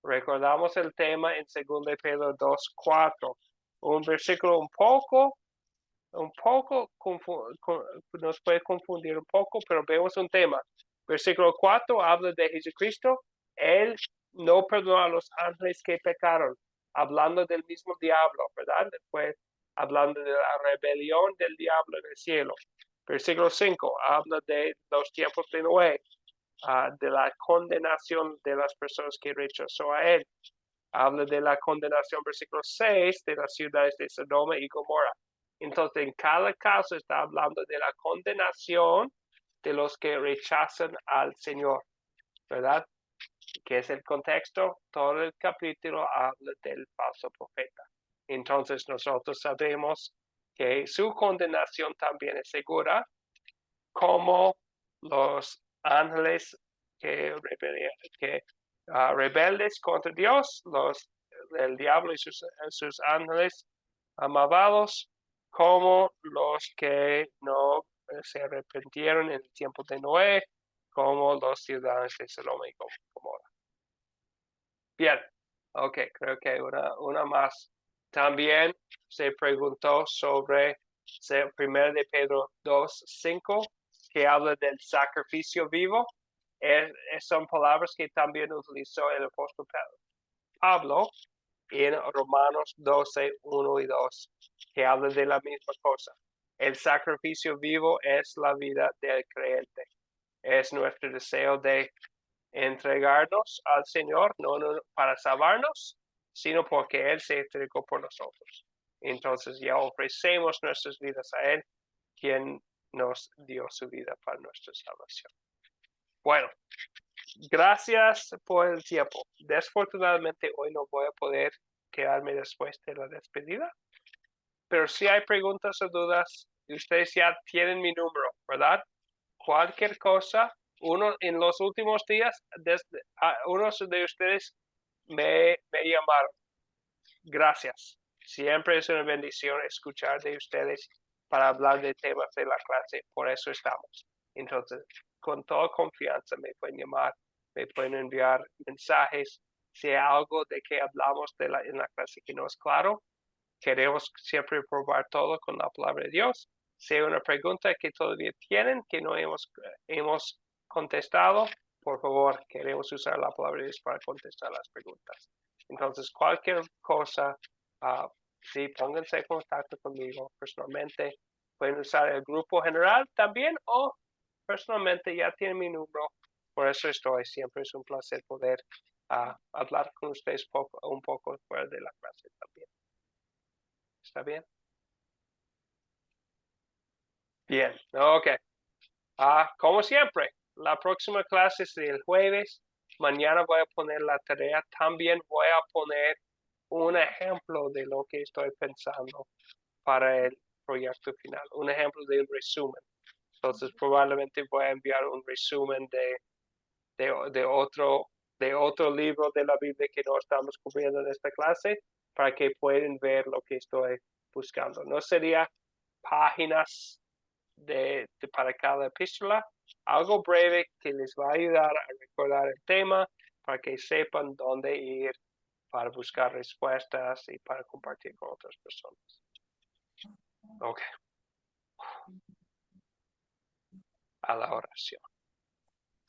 recordamos el tema en 2 de Pedro 2:4. Un versículo un poco nos puede confundir un poco, pero vemos un tema. Versículo 4 habla de Jesucristo. Él no perdonó a los ángeles que pecaron, hablando del mismo diablo, ¿verdad? Después hablando de la rebelión del diablo en el cielo. Versículo 5 habla de los tiempos de Noé. de la condenación de las personas que rechazó a él. Habla de la condenación, versículo 6, de las ciudades de Sodoma y Gomorra. Entonces, en cada caso está hablando de la condenación de los que rechazan al Señor, ¿verdad? ¿Qué es el contexto? Todo el capítulo habla del falso profeta. Entonces, nosotros sabemos que su condenación también es segura, como los ángeles que rebeldes contra Dios, el diablo y sus ángeles malvados, como los que no se arrepintieron en el tiempo de Noé, como los ciudadanos de Sodoma y Gomorra. Bien, ok, creo que una más. También se preguntó sobre 1 de Pedro 2:5, que habla del sacrificio vivo. Son palabras que también utilizó el apóstol Pablo en Romanos 12:1 y 2, que habla de la misma cosa. El sacrificio vivo es la vida del creyente. Es nuestro deseo de entregarnos al Señor, no para salvarnos, sino porque Él se entregó por nosotros. Entonces ya ofrecemos nuestras vidas a Él, quien nos dio su vida para nuestra salvación. Bueno, gracias por el tiempo. Desafortunadamente hoy no voy a poder quedarme después de la despedida, pero si hay preguntas o dudas, ustedes ya tienen mi número, ¿verdad? Cualquier cosa, en los últimos días, unos de ustedes me llamaron. Gracias. Siempre es una bendición escuchar de ustedes para hablar de temas de la clase. Por eso estamos. Entonces, con toda confianza me pueden llamar, me pueden enviar mensajes. Si hay algo de que hablamos en la clase que no es claro, queremos siempre probar todo con la palabra de Dios. Si hay una pregunta que todavía tienen que no hemos contestado, por favor, queremos usar la palabra de Dios para contestar las preguntas. Entonces, cualquier cosa, sí, pónganse en contacto conmigo personalmente. Pueden usar el grupo general también o personalmente ya tienen mi número. Por eso estoy. Siempre es un placer poder hablar con ustedes un poco fuera de la clase también. ¿Está bien? Bien, ok. Como siempre, la próxima clase es el jueves. Mañana voy a poner la tarea. También voy a poner un ejemplo de lo que estoy pensando para el proyecto final. Un ejemplo de un resumen. Entonces, probablemente voy a enviar un resumen de otro libro de la Biblia que no estamos cubriendo en esta clase para que puedan ver lo que estoy buscando. No sería páginas para cada epístola, algo breve que les va a ayudar a recordar el tema para que sepan dónde ir para buscar respuestas y para compartir con otras personas. Ok. A la oración.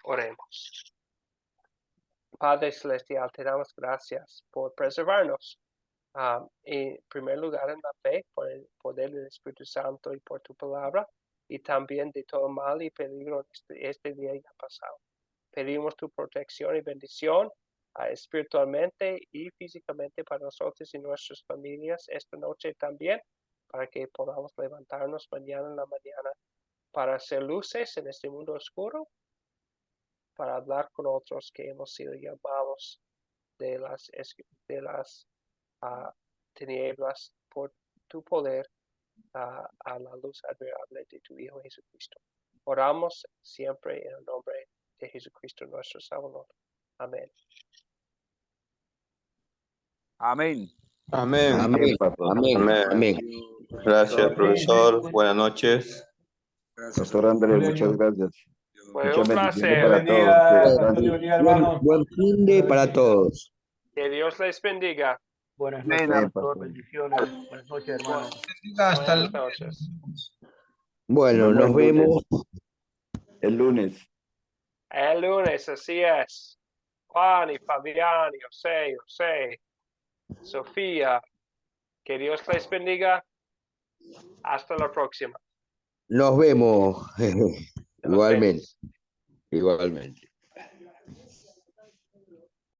Oremos. Padre Celestial, te damos gracias por preservarnos. En primer lugar en la fe, por el poder del Espíritu Santo y por tu palabra, y también de todo mal y peligro este día ya pasado. Pedimos tu protección y bendición espiritualmente y físicamente para nosotros y nuestras familias esta noche también, para que podamos levantarnos mañana en la mañana para hacer luces en este mundo oscuro, para hablar con otros que hemos sido llamados de las tinieblas por tu poder a la luz admirable de tu Hijo Jesucristo. Oramos siempre en el nombre de Jesucristo nuestro Salvador. Amén. Amén. Amén. Amén. Amén. Amén. Gracias, profesor. Buenas noches. Pastor Andrés, muchas gracias. Fue Muchas un bendiciones placer. para todos. Que descansen. Buen fin de para todos. Que Dios les bendiga. Buenas Amén, noches, pastor. pastor. Bendiciones. Buenas noches, hermano. Hasta Buenas noches. Bueno, nos vemos. El lunes. El lunes, así es. Juan y Fabián y José, Sofía. Que Dios les bendiga. Hasta la próxima. Nos vemos. Igualmente. Igualmente.